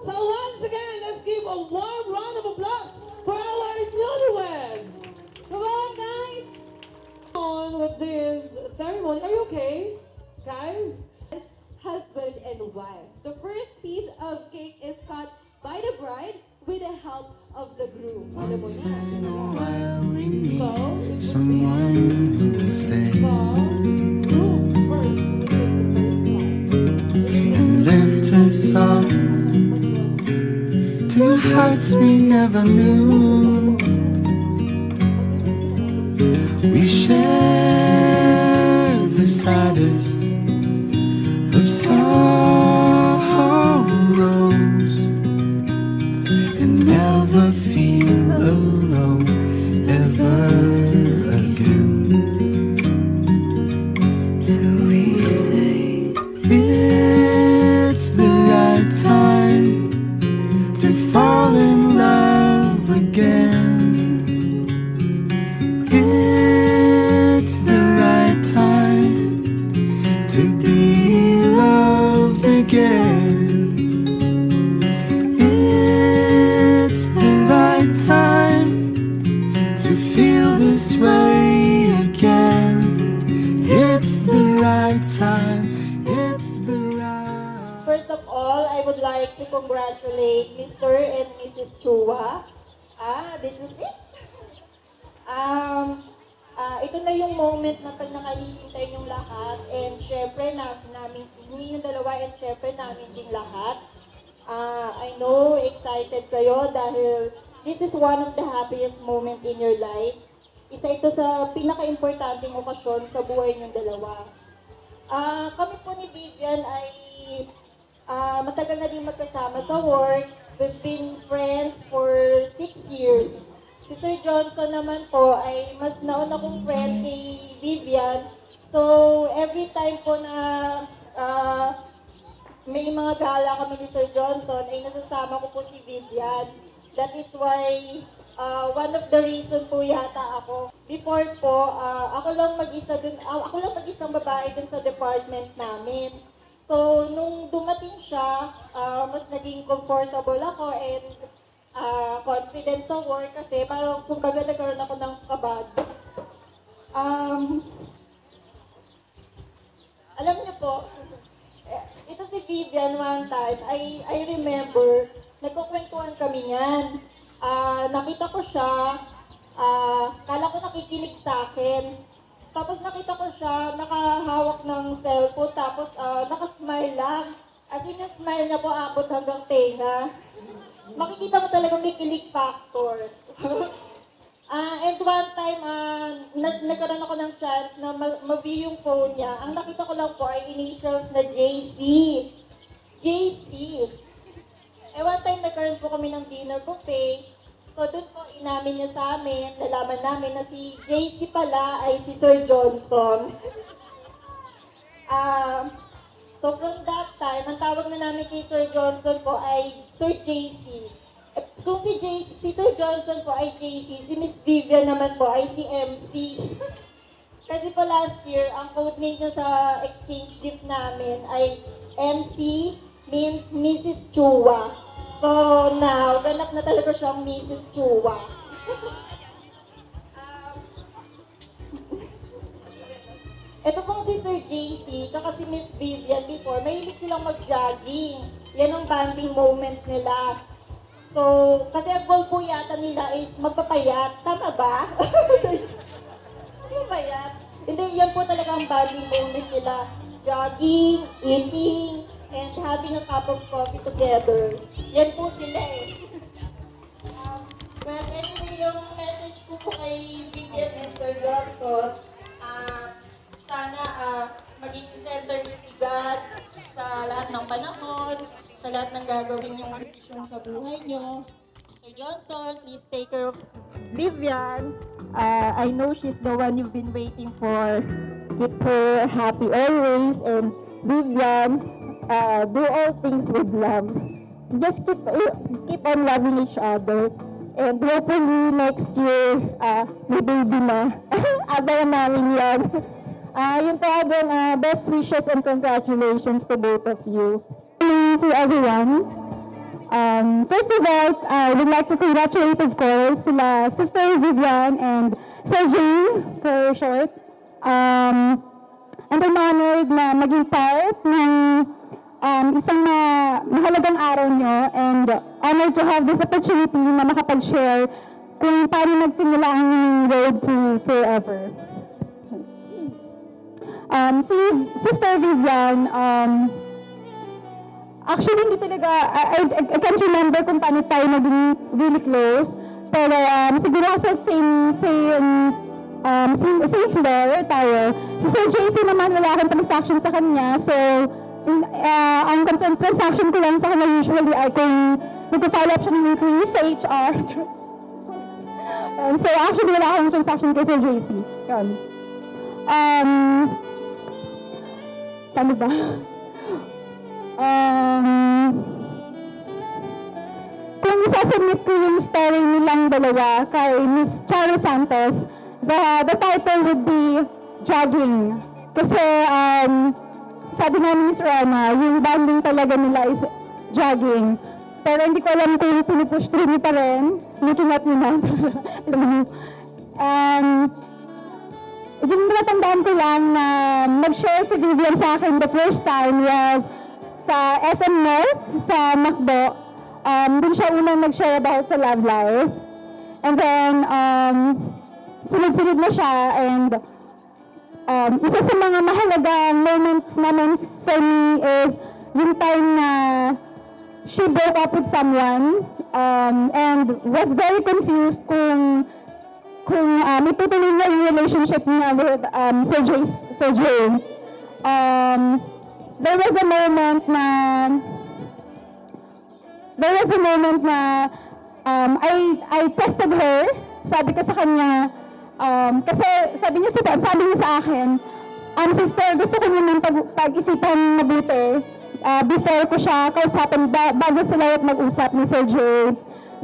So once again, let's give a warm round of applause for our newlyweds. Come on, guys. On with this ceremony. Are you okay, guys? Husband and wife. The first piece of cake is cut by the bride with the help of the groom. Alam mo Once na. in a while we meet So, someone who'll stay groom first. and lift us up to heights we never knew. We share the saddest of sorrows and never feel alone ever again. So we say it's the right time to fall in love again. It's the right time to be loved again. It's the right time to feel this way again. It's the right time. It's the right. First of all, I would like to congratulate Mr. and Mrs. Chua. This is it. Ito na yung moment na pag nakahihintay yung lahat, and syempre namin yung dalawa, and syempre namin din lahat. I know excited kayo dahil this is one of the happiest moment in your life. Isa ito sa pinaka-importanting okasyon sa buhay niyong dalawa. Kami po ni Vivian ay matagal na din magkasama sa work. We've been friends for 6 years. Si Sir Johnson naman po ay mas nauna kong friend kay Vivian. So, every time po na may mga gala kami ni Sir Johnson, ay nasasama ko po si Vivian. That is why one of the reason po yata ako. Before po, ako lang mag-isang babae dun sa department namin. So, nung dumating siya, mas naging comfortable ako and confident sa work kasi parang kumbaga nagkaroon ako ng kabad. Alam niyo po, ito si Vivian one time, I remember, nagkukwentuhan kami niyan. Nakita ko siya, kala ko nakikinig sa akin. Tapos nakita ko siya, nakahawak ng cellphone, tapos nakasmile lang. As in, yung smile niya po abot hanggang tenga. Makikita mo talaga may kilig factor. And one time, nagkaroon ako ng chance na ma-view yung phone niya, ang nakita ko lang po ay initials na JC. JC. One time nagkaroon po kami ng dinner buffet. So doon po inamin niya sa amin, nalaman namin na si JC pala ay si Sir Johnson. So from that time, ang tawag na namin kay Sir Johnson po ay Sir JC. Kung si Sir Johnson po ay JC, si Miss Vivian naman po ay si MC. Kasi po last year, ang codename niya sa exchange gift namin ay MC means Mrs. Chua. So now, ganap na talaga siyang Mrs. Chua. Ito pong si Sir JC, tsaka si Miss Vivian before, mahilig silang mag-jogging. Yan ang bonding moment nila. So, kasi ang goal po yata nila is magpapayat. Tama ba? Magpapayat. Hindi, yan po talaga ang bonding moment nila. Jogging, eating, and having a cup of coffee together. Yan po sila eh. Well, anyway, yung message ko po kay Vivian and Sir Johnson, sana maging center niyo si God sa lahat ng panahon, sa lahat ng gagawin niyong desisyon sa buhay niyo. Sir Johnson, please take care of Vivian. I know she's the one you've been waiting for. Keep her happy always. And Vivian, do all things with love. Just keep on loving each other. And hopefully next year, may baby na. Abangan namin yan. Yun po again, best wishes and congratulations to both of you. To everyone. First of all, I would like to congratulate, of course, sila Sister Vivian and Sir Jane, for short. And I'm honored na maging part ng isang mahalagang araw nyo, and honored to have this opportunity na makapag-share kung paano nagsimula ang road to forever. Si Sister Vivian, actually hindi talaga, I can't remember kung paano tayo naging really close, pero siguro sa same floor tayo. Si Sir JC naman, wala akong transaction sa kanya, so ang transaction ko lang sa kanya usually ay kung nag-follow up siya ng inquiry sa HR. So actually wala akong transaction kay Sir JC. Yun. Paano ba? Kung isasubmit ko yung story nilang dalawa kay Miss Charo Santos, the title would be Jogging. Kasi sabi nga ni Miss Rana, yung bonding talaga nila is jogging. Pero hindi ko alam kung pinupush through niyo pa rin. Looking at me now. Yung natandaan ko lang na nag-share si Vivian sa akin the first time was sa SM North, sa Macdo. Doon siya unang nag-share about sa love life. And then, sunod-sunod na siya, and isa sa mga mahalagang moments naman for me is yung time na she broke up with someone and was very confused kung itutuloy niya yung relationship niya with Sir Jay. There was a moment na I tested her. Sabi ko sa kanya, kasi sabi niya sa akin, sister, gusto ko naman pag-isipan mabuti before ko siya kausapin bago sila mag-usap ni Sir Jay.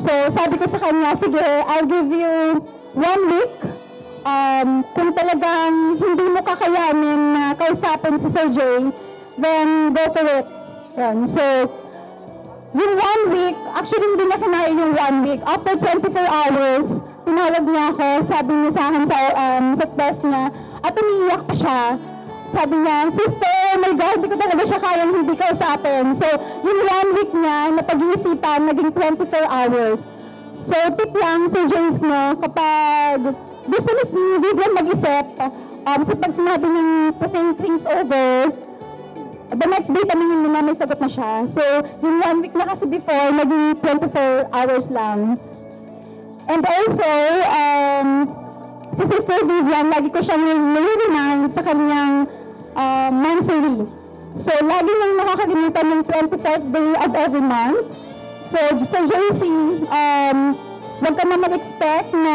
So sabi ko sa kanya, sige, I'll give you 1 week. Kung talagang hindi mo kakayanin na kausapin si Sir Jay, then go for it. Yan. So, yung 1 week, actually hindi niya kinaya yung 1 week. After 24 hours, tinawag niya ako, sabi niya sa akin sa test niya, at umiiyak pa siya. Sabi niya, sister, oh my God, hindi ko talaga siya kayang hindi kausapin. So, yung 1 week niya na pag-iisipan, naging 24 hours. So, tip lang, Sir James, no, kapag gusto ni Vivian mag-isip, sa pag sinabi ng putting things over, the next day, tamingin mo na may sagot na siya. So, yung 1 week na kasi before, naging 24 hours lang. And also, si Sister Vivian, lagi ko siyang nire-remind sa kanyang monthsary. So, lagi niyang nakakalimutan ng 24th day of every month. So, sa JC, huwag ka na mag-expect na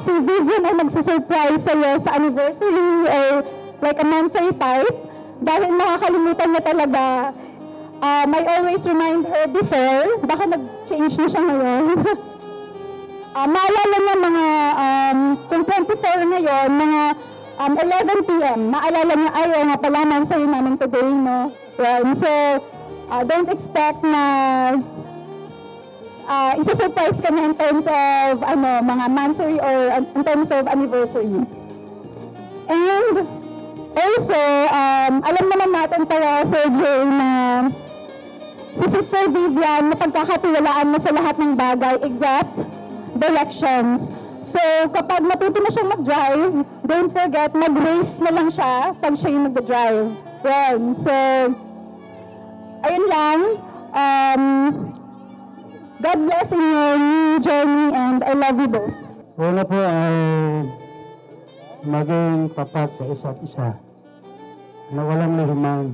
si Vivian ay magsusurprise sa'yo sa anniversary or like a monthsary type. Dahil nakakalimutan niya talaga. I always remind her before, baka nag-change na siya ngayon. Maalala niya mga, kung 24 ngayon, mga 11 p.m., maalala niya, ay, nga pala, monthsary namin today, no? So, don't expect na isa-surprise ka na in terms of mga monthsary or in terms of anniversary. And also, alam naman natin para Sergio na si Sister Vivian, napagkakatiwalaan mo sa lahat ng bagay, exact directions. So, kapag matuto na siyang mag-drive, don't forget, mag-race na lang siya pag siya yung mag-drive. Yan. So, ayun lang. God bless in your new journey and I love you both. Una po ay maging tapat sa isa't isa na walang lihiman.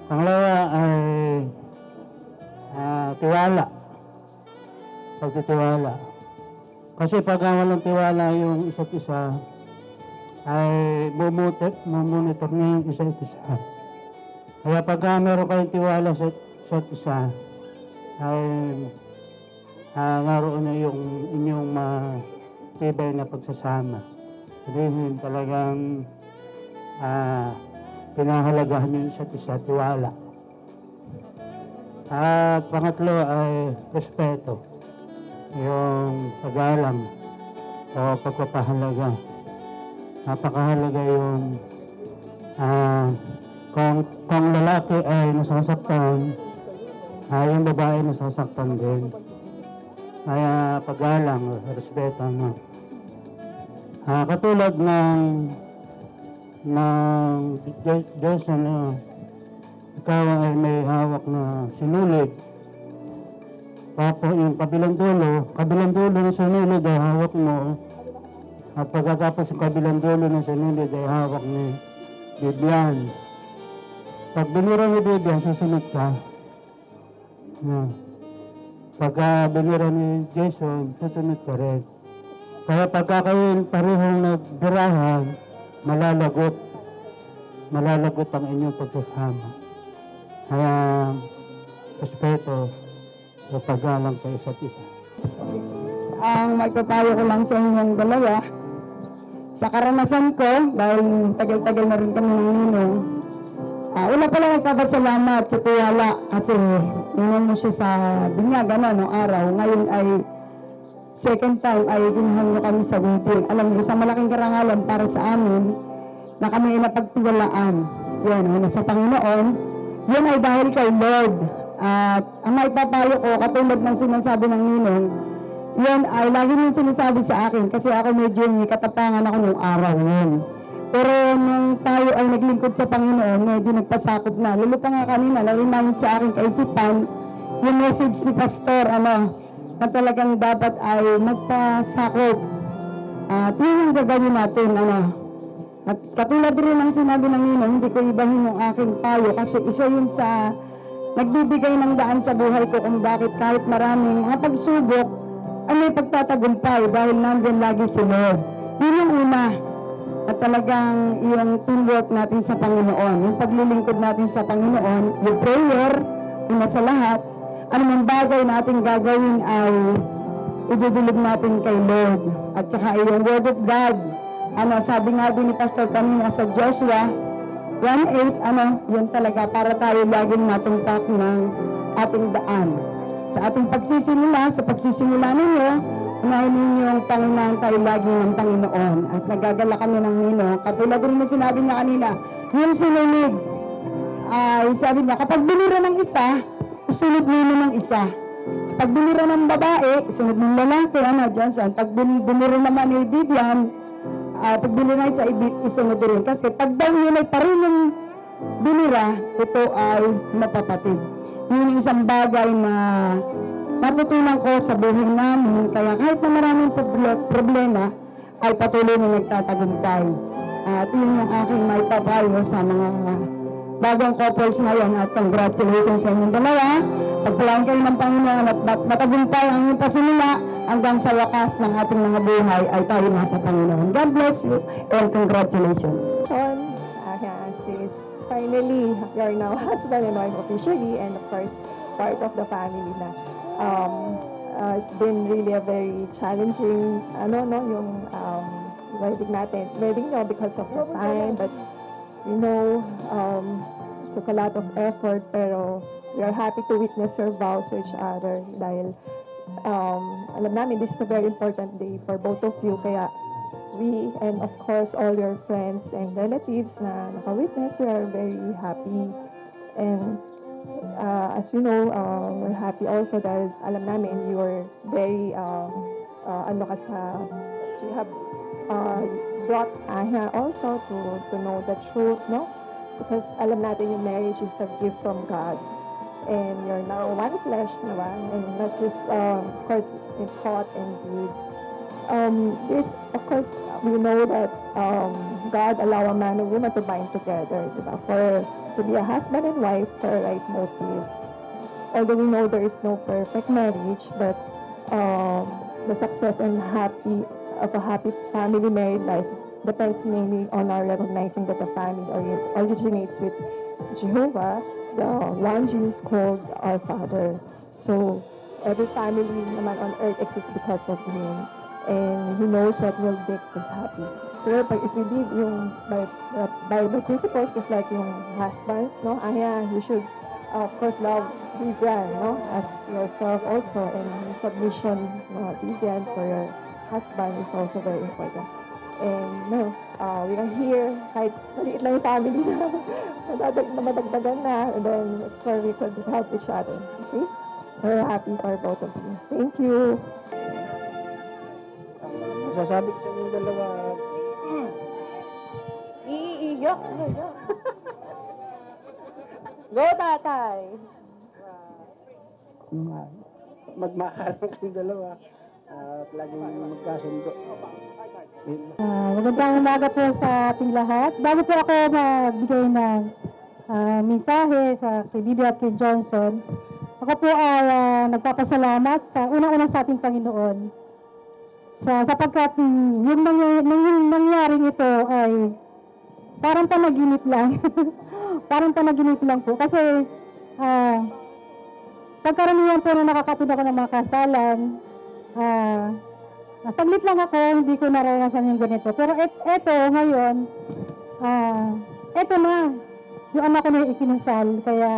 Pangalawa ay tiwala. Pagtitiwala. Kasi pag walang tiwala yung isa't isa, ay mumonitor niya yung isa't isa. Kaya pag meron kayong tiwala sa isa't isa, ay naroon na yung inyong matibay na pagsasama. Sabihin talagang pinahalagahan yung isa't isa, tiwala. At pangatlo ay respeto, yung paggalang o pagpapahalaga. Napakahalaga yung kung lalaki ay nasasaktan, yung babae nasasaktan din. Kaya paggalang, respeto, no? Katulad ng Jason, ikaw ay may hawak na sinulid. Tapos yung kabilang dulo ng sinulid ay hawak mo. At pagkatapos yung kabilang dulo ng sinulid ay hawak ni Vivian. Pag binira ni Vivian, susunod ka. Pagka binira ni Jason, susunod ka rin. Kaya pagka kayo parehong nagbirahan, malalagot ang inyong pagsasama. Kaya respeto o paggalang sa isa't isa. Ang magpapayo ko lang sa inyong dalawa, sa karanasan ko, dahil tagal-tagal na rin kami ng ninong, una pala nagpapasalamat sa tiwala kasi ninong mo siya sa binyagan noong araw. Ngayon ay second time ay ginahan mo kami sa wedding. Alam mo, sa malaking karangalan para sa amin na kami ay napagtiwalaan. Yan, sa Panginoon. Yan ay dahil kay Lord. At ang maipapayo ko, katulad ng sinasabi ng ninong, yan ay lagi niyong sinasabi sa akin kasi ako medyo may katapangan ako nung araw yun. Pero nung tayo ay naglingkod sa Panginoon, medyo nagpasakop na. Lalo pa nga kanina, na-remind sa akin kaisipan yung message ni Pastor, na talagang dapat ay magpasakop. At yun yung gagawin natin, At katulad rin ng sinabi ng ninong, hindi ko ibahin yung aking payo kasi isa yun sa nagbibigay ng daan sa buhay ko kung bakit kahit maraming mga pagsubok, may pagtatagumpay dahil nandyan lagi si Lord. Yun yung una. At talagang yung teamwork natin sa Panginoon, yung paglilingkod natin sa Panginoon, yung prayer, una sa lahat, anumang bagay na ating gagawin ay idudulog natin kay Lord. At saka yung Word of God, sabi nga din ni Pastor kanina sa Joshua 1:8, yun talaga para tayo laging matumpak ng ating daan. Sa ating pagsisimula, sa pagsisimula ninyo, unahin ninyong pangunahan tayo lagi ng Panginoon. At nagagala kami ng ninong. Katulad rin na sinabi niya kanina, yung sinunod, ay sabi niya, kapag binira ng isa, isunod nino ng isa. Pag binira ng babae, isunod ng lalaki, Johnson. Pag binira naman ni Vivian, pag binira sa isunod rin. Kasi pag daw yun ay parinong binira, ito ay mapapatid. Yun yung isang bagay na natutunan ko sa buhay namin, kaya kahit na maraming problema, ay patuloy na nagtatagumpay. At yun yung aking may papayo sa mga bagong couples ngayon at congratulations sa inyong dalawa. Pagpalaan kayo ng Panginoon at matagumpay ang inyong pasimula hanggang sa wakas ng ating mga buhay ay tayo nasa Panginoon. God bless you and congratulations. Sis, finally, we are now husband and wife officially, and of course, part of the family na. It's been really a very challenging, yung wedding nyo because of the time, but took a lot of effort, pero we are happy to witness your vows to each other dahil alam namin this is a very important day for both of you, kaya we and of course all your friends and relatives na naka-witness, we are very happy. And as you know, we're happy also dahil alam namin you are very you have brought Aya also to know the truth, no? Because alam natin yung marriage is a gift from God. And you're now one flesh, naman, and not just, of course, in thought and deed. This, of course, we know that God allow a man and woman to bind together, diba? To be a husband and wife for a right motive. Although we know there is no perfect marriage, but the success and of a happy family married life depends mainly on our recognizing that the family originates with Jehovah, the one Jesus called our Father. So every family naman on earth exists because of Him, and He knows what will make us happy. So if we live yung by principles, just like yung husbands, no, you should of course love Vivian, no, as yourself also, and submission, Vivian, for your husband is also very important. And we are here, kahit maliit lang yung family na madagdagan na, and then so we could help each other. Okay? We're happy for both of you. Thank you. Masasabi ko sa inyong dalawa, Iiyak. Go, tatay. magmahal ang dalawa at laging magkasundo. Magandang umaga po sa ating lahat. Bago po ako magbigay ng mensahe sa kay Bibi at kay Johnson, ako po ay nagpapasalamat sa unang-unang sa ating Panginoon. Sapagkat yung nangyaring ito ay parang panaginip lang. Parang panaginip lang po. Kasi pagkaramihan po na nakakatid ako ng mga kasalan, saglit lang ako, hindi ko naranasan yung ganito. Pero eto ngayon, eto na, yung anak ko na ikinasal. Kaya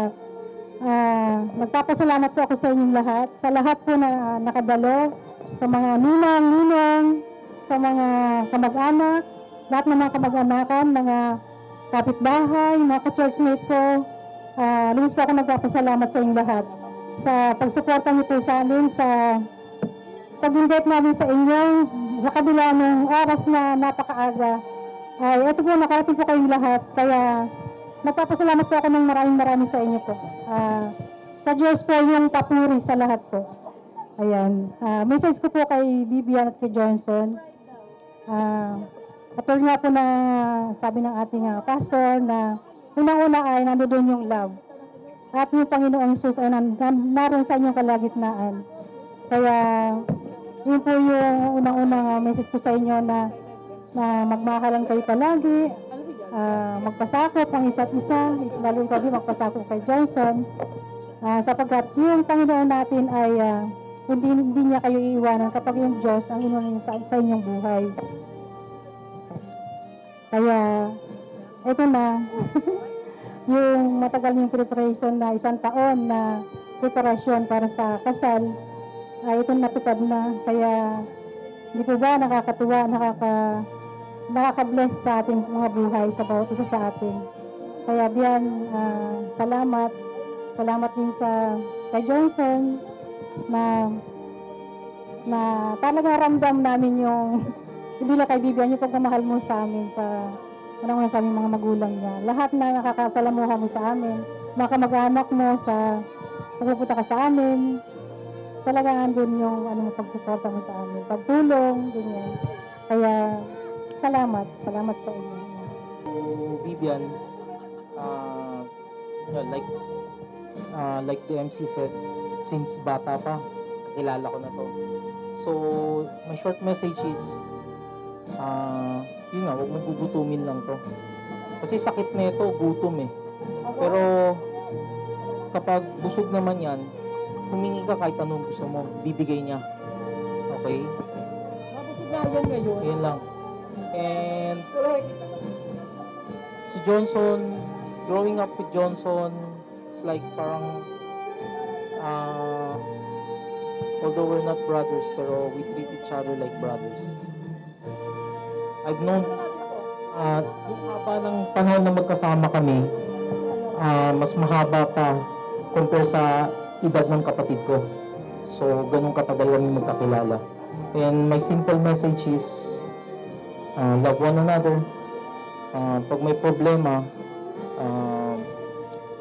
nagpapasalamat po ako sa inyong lahat, sa lahat po na nakadalo, sa mga ninang, sa mga kamag-anak, lahat ng mga kamag-anakan, mga kapitbahay, mga ka-churchmate ko. Lubos po ako nagpapasalamat sa inyong lahat sa pagsuporta niyo po sa amin, sa pag-invite namin sa inyo, sa kabila ng oras na napakaaga. Ito po, nakarating po kayong lahat. Kaya nagpapasalamat po ako ng maraming sa inyo po. Sa Diyos po yung papuri sa lahat po. Ayan. Message ko po kay Bibian at kay Johnson. Katulad nga po na sabi ng ating pastor na unang-una ay nandoon yung love. At yung Panginoong Jesus ay naroon sa inyong kalagitnaan. Kaya yun po yung unang-unang message ko sa inyo na magmahalan kayo palagi, magpasakop ang isa't isa, lalo kami magpasakop kay Johnson, sapagkat yung Panginoon natin ay hindi niya kayo iiwanan kapag yung Diyos ang inunan sa inyong buhay. Kaya ito na yung matagal yung preparation na 1 taon na preparasyon para sa kasal, ito natupad na. Kaya hindi po ba nakakatuwa, nakaka-bless sa ating mga buhay sa bawat isa sa atin. Kaya biyan, salamat. Salamat din sa kay Johnson na talagang ramdam namin yung ibila kay Bibian yung pagmamahal mo sa amin, sa unang-una sa aming mga magulang niya. Lahat na nakakasalamuha mo sa amin, mga kamag-anak mo sa pagpupunta ka sa amin. talagang andun yung pagsuporta mo sa amin, pagtulong, ganyan. Kaya, salamat sa inyo. Vivian, like the MC said, since bata pa, kilala ko na to. So, my short message is, yun nga, huwag mong gugutumin lang to. Kasi sakit na ito, gutom eh. Pero, kapag busog naman yan, humingi ka kahit anong gusto mo, bibigay niya. Okay? Mabusog na yan ngayon. Yan lang. And, si Johnson, growing up with Johnson, it's like parang, although we're not brothers, pero we treat each other like brothers. I've known, yung haba ng panahon na magkasama kami, mas mahaba pa compare sa edad ng kapatid ko. So, ganun katagal kami magkakilala. And my simple message is, love one another. Pag may problema,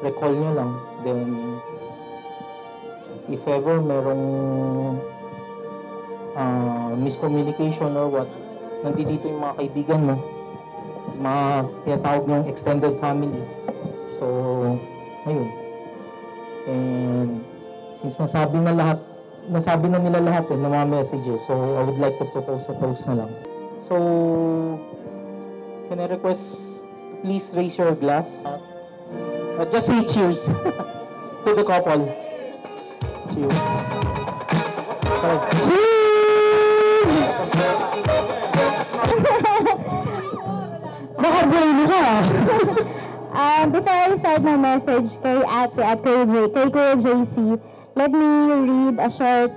recall nyo lang. Then, if ever merong miscommunication or what, nandito yung mga kaibigan mo, mga tinatawag yung extended family. So, ayun. And, since nasabi na nila lahat ng mga messages, so I would like to propose a toast na lang. So, can I request, please raise your glass. Just say cheers to the couple. Cheers. Baka brainy ka. Before I start my message kay Ate at kay Kuya JC, let me read a short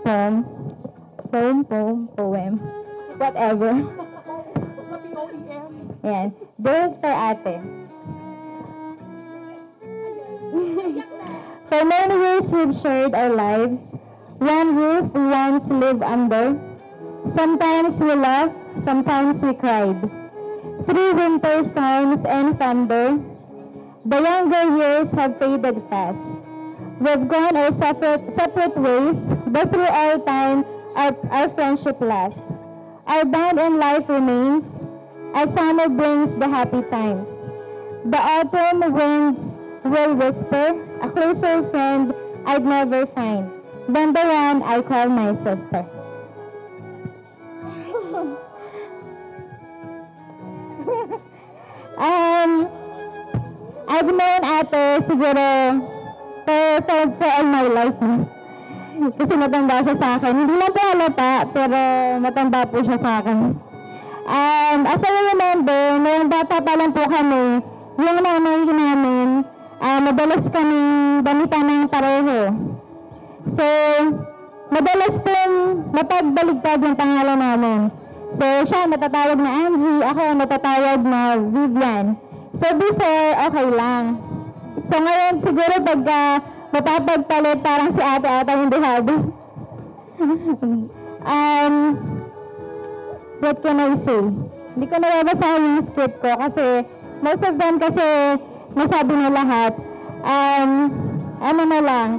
poem, whatever. Yan. This is for Ate. For many years we've shared our lives, one roof we once lived under. Sometimes we laughed, sometimes we cried. Through winter storms and thunder, the younger years have faded fast. We've gone our separate ways, but through our time, our friendship lasts. Our bond in life remains, as summer brings the happy times. The autumn winds will whisper, a closer friend I'd never find than the one I call my sister. I've known Ate siguro for all my life. Kasi matanda siya sa akin. Hindi lang po halata, pero matanda po siya sa akin. As I remember, noong bata pa lang po kami, yung nanay namin, madalas kaming balitan ng pareho. So, madalas pong mapagbaligtad yung pangalan namin. So, siya matatawag na Angie, ako matatawag na Vivian. So, before, okay lang. So, ngayon, siguro pagka mapapagpalit, parang si ate ata yung dehado. What can I say? Hindi ko nababasahin yung script ko kasi most of them kasi nasabi na lahat. Ano na lang.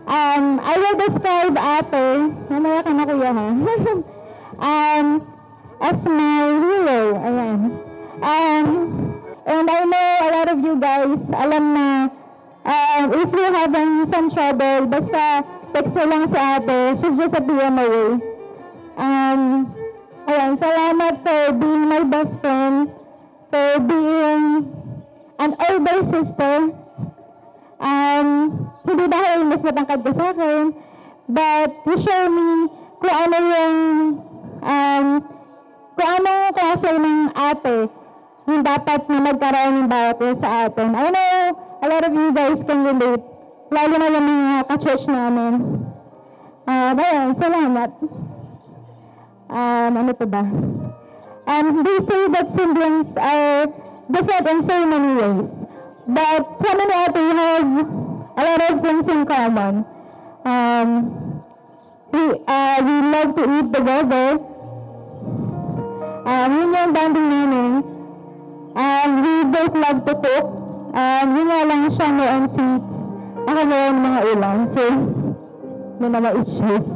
I will describe ate, mamaya ka na kuya ha, as my hero. Ayan. And I know a lot of you guys, alam na, if you're having some trouble, basta text lang si ate, she's just a PM away. Ayan, salamat for being my best friend, for being an older sister. Hindi dahil mas matangkad ka sa akin, but you show me kung ano yung, kung anong klase ng ate yung dapat na magkaroon ng bawat sa atin. I know a lot of you guys can relate, lalo na yung mga ka-church namin. Ayan, salamat. Ano pa ba? They say that siblings are different in so many ways. But kami ni ate have a lot of things in common. We love to eat together. Yun yung bonding namin. We both love to cook. Yun nga lang siya noon sweets. Ako noon mga ulam. So, may mga issues.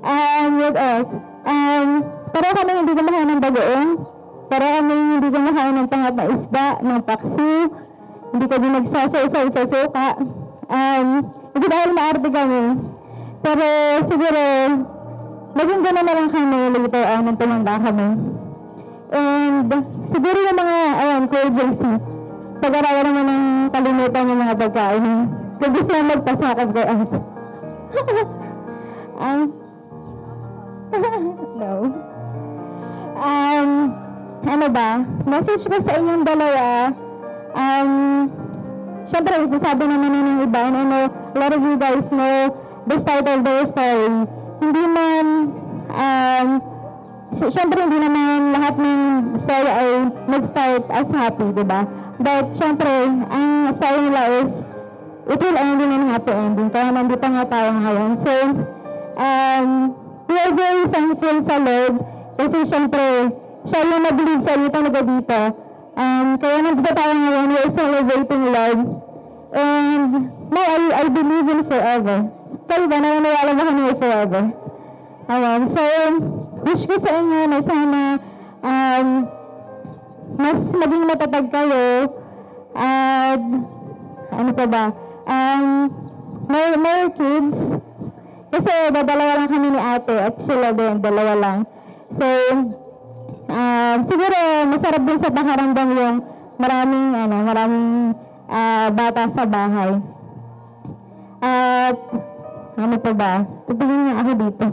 What else? Para kami hindi kumakain ng bagoong. Para kami hindi kumakain ng pangat na isda, ng paksiw. Hindi kami nagsasaw-saw sa suka. Hindi dahil maarte kami. Pero siguro, maging gano'n na lang kami later on nang tumanda kami. And siguro yung mga, Kuya JC, pag-aralan naman ng kalimutan yung mga pagkain. Kung gusto mo magpasakot ko, no. Ano ba? Message ko sa inyong dalawa, syempre, nasabi naman ng iba, and I know a lot of you guys know the start of their story. Hindi man, syempre hindi naman lahat ng story ay nag-start as happy, diba? But syempre, ang story nila is, it will end in a happy ending. Kaya nandito nga tayo ngayon. So, we are very thankful sa Lord kasi syempre, siya yung nag-lead sa iyo talaga dito. Kaya nandito tayo ngayon, we are celebrating Lord. And I believe in forever. Kayo ba, naniniwala ba kami forever? So, wish ko sa inyo na sana mas maging matatag kayo at ano pa ba? More kids. Kasi dalawa lang kami ni ate at sila din, dalawa lang. So, siguro masarap din sa pakiramdam yung maraming bata sa bahay. At ano pa ba? Tutingin nga ako dito.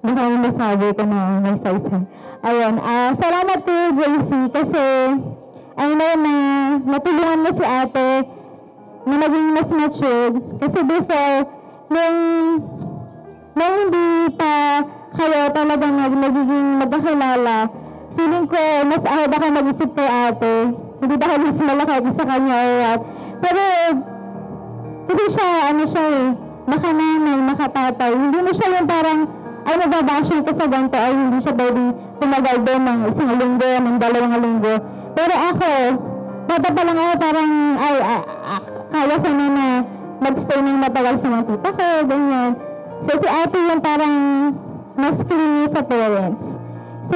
Baka yung masabi ko na may saysay. Ayun. Salamat to JC kasi I know na natulungan mo si ate na maging mas matured. Kasi before, nung hindi pa kayo talagang nagiging magkakilala, feeling ko mas ahad ako mag-isip kay ate. Hindi dahil mas malaki ako sa kanya or what. Pero, kasi siya, makananay, makatatay. Hindi mo siya yung parang, nababasyon ka sa ganito, ay hindi siya pwede tumagal doon ng 1 linggo, ng 2 linggo. Pero ako, bata pa lang ako parang, kaya ko na mag-stay ng matagal sa mga tita ko, ganyan. So si ate yung parang mas clingy sa parents. So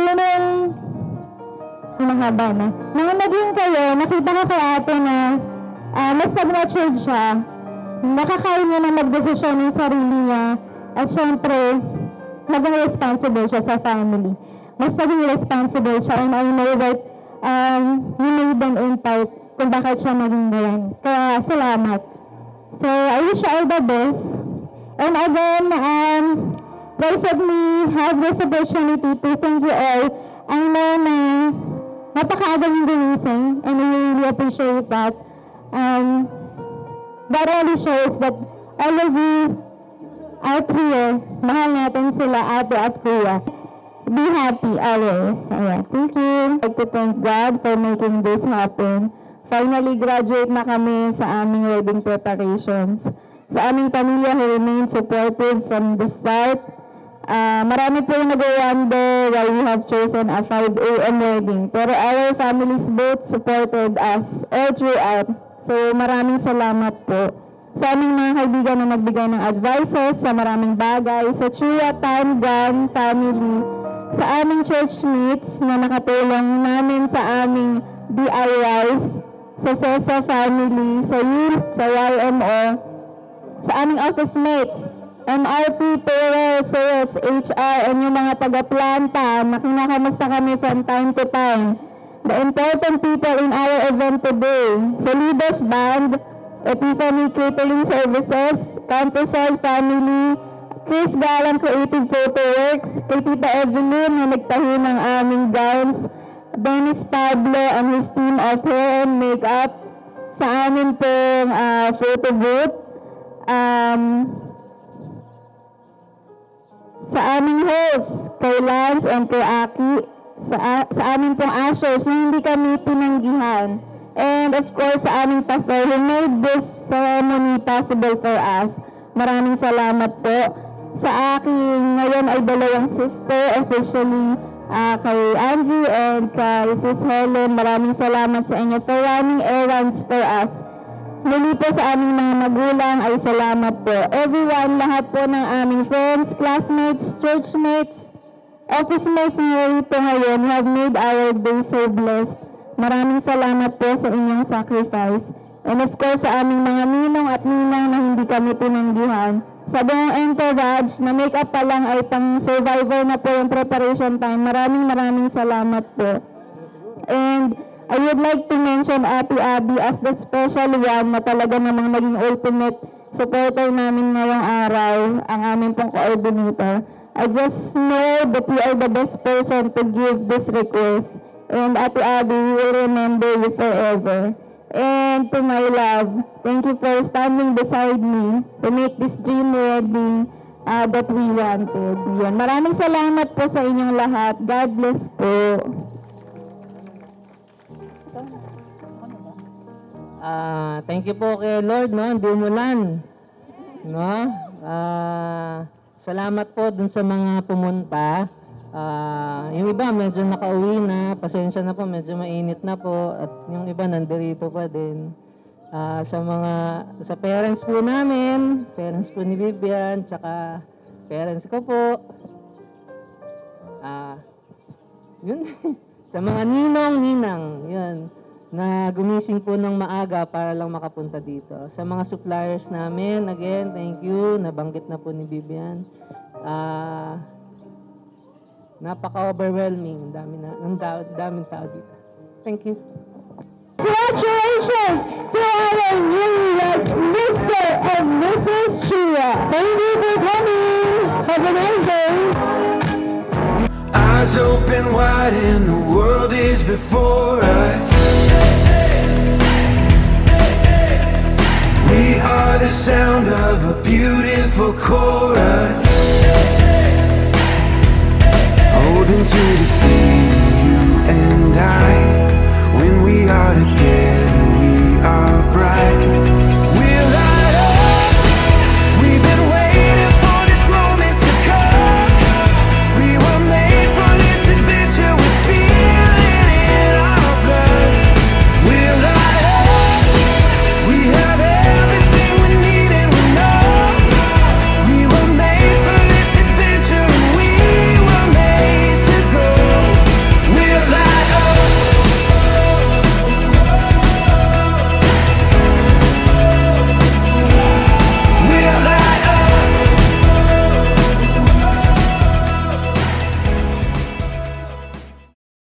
mahaba na. Nung naging kayo, nakita ko kay ate na mas nag-matured siya. Nakakaya niya na mag-desisyon ng sarili niya. At syempre, naging responsible siya sa family. Mas naging responsible siya. And I know that you made an impact kung bakit siya naging ganyan. Kaya salamat. So, I wish you all the best. And again, guys, let me have this opportunity to thank you all. I know na napakaaga yung gumising and we really appreciate that. That really shows that all of you out here, mahal natin sila, ate at kuya. Be happy always. Alright, thank you. I'd like to thank God for making this happen. Finally, graduate na kami sa aming wedding preparations. Sa aming pamilya who remained supportive from the start. Marami po yung nag-wonder why we have chosen a 5 a.m. wedding. Pero our families both supported us all throughout. So maraming salamat po sa aming mga kaibigan na nagbigay ng advices sa maraming bagay, sa Chuya Time Gun family, sa aming church mates na nakatulong namin sa aming DIYs, sa SESA family, sa youth, sa YMO, sa aming office mates, MRP, payroll, sales, HR, and yung mga taga-planta na kinakamusta kami from time to time. The important people in our event today, Solidos Band, Epiphany Catering Services, Countryside Family, Chris Galang Creative Photo Works, kay Tita Evelyn na nagtahi ng aming gowns, Dennis Pablo and his team of hair and makeup, sa amin pong photo booth, sa aming host, kay Lance and kay Aki, sa amin pong ushers na hindi kami tinanggihan. And of course, sa aming pastor who made this ceremony possible for us. Maraming salamat po. Sa akin, ngayon ay 2 sister, officially kay Angie and kay Sis Helen. Maraming salamat sa inyo for running errands for us. Muli po sa aming mga magulang ay salamat po. Everyone, lahat po ng aming friends, classmates, churchmates, office mates na po ngayon have made our day so blessed. Maraming salamat po sa inyong sacrifice. And of course, sa aming mga ninong at ninang na hindi kami tinanggihan. Sa buong entourage, na make-up pa lang ay pang survivor na po yung preparation time. Maraming salamat po. And I would like to mention Ate Abby as the special one na talaga namang naging ultimate supporter namin ngayong araw, ang aming pong coordinator. I just know that you are the best person to give this request. And Ate Abby, we will remember you forever. And to my love, thank you for standing beside me to make this dream wedding that we wanted. Yun. Maraming salamat po sa inyong lahat. God bless po. Thank you po kay Lord, no? Dumulan. No? Salamat po dun sa mga pumunta. Yung iba medyo nakauwi na, pasensya na po, medyo mainit na po, at yung iba nandirito pa din. Sa parents po namin, parents po ni Vivian, tsaka parents ko po. Yun. Sa mga ninong-ninang, yun, na gumising po ng maaga para lang makapunta dito. Sa mga suppliers namin, again, thank you, nabanggit na po ni Vivian. Napaka-overwhelming, daming tao dito. Thank you. Congratulations to our newlyweds, Mr. and Mrs. Chia. Thank you for coming. Have a nice day. Eyes open wide and the world is before us. We are the sound of a beautiful chorus.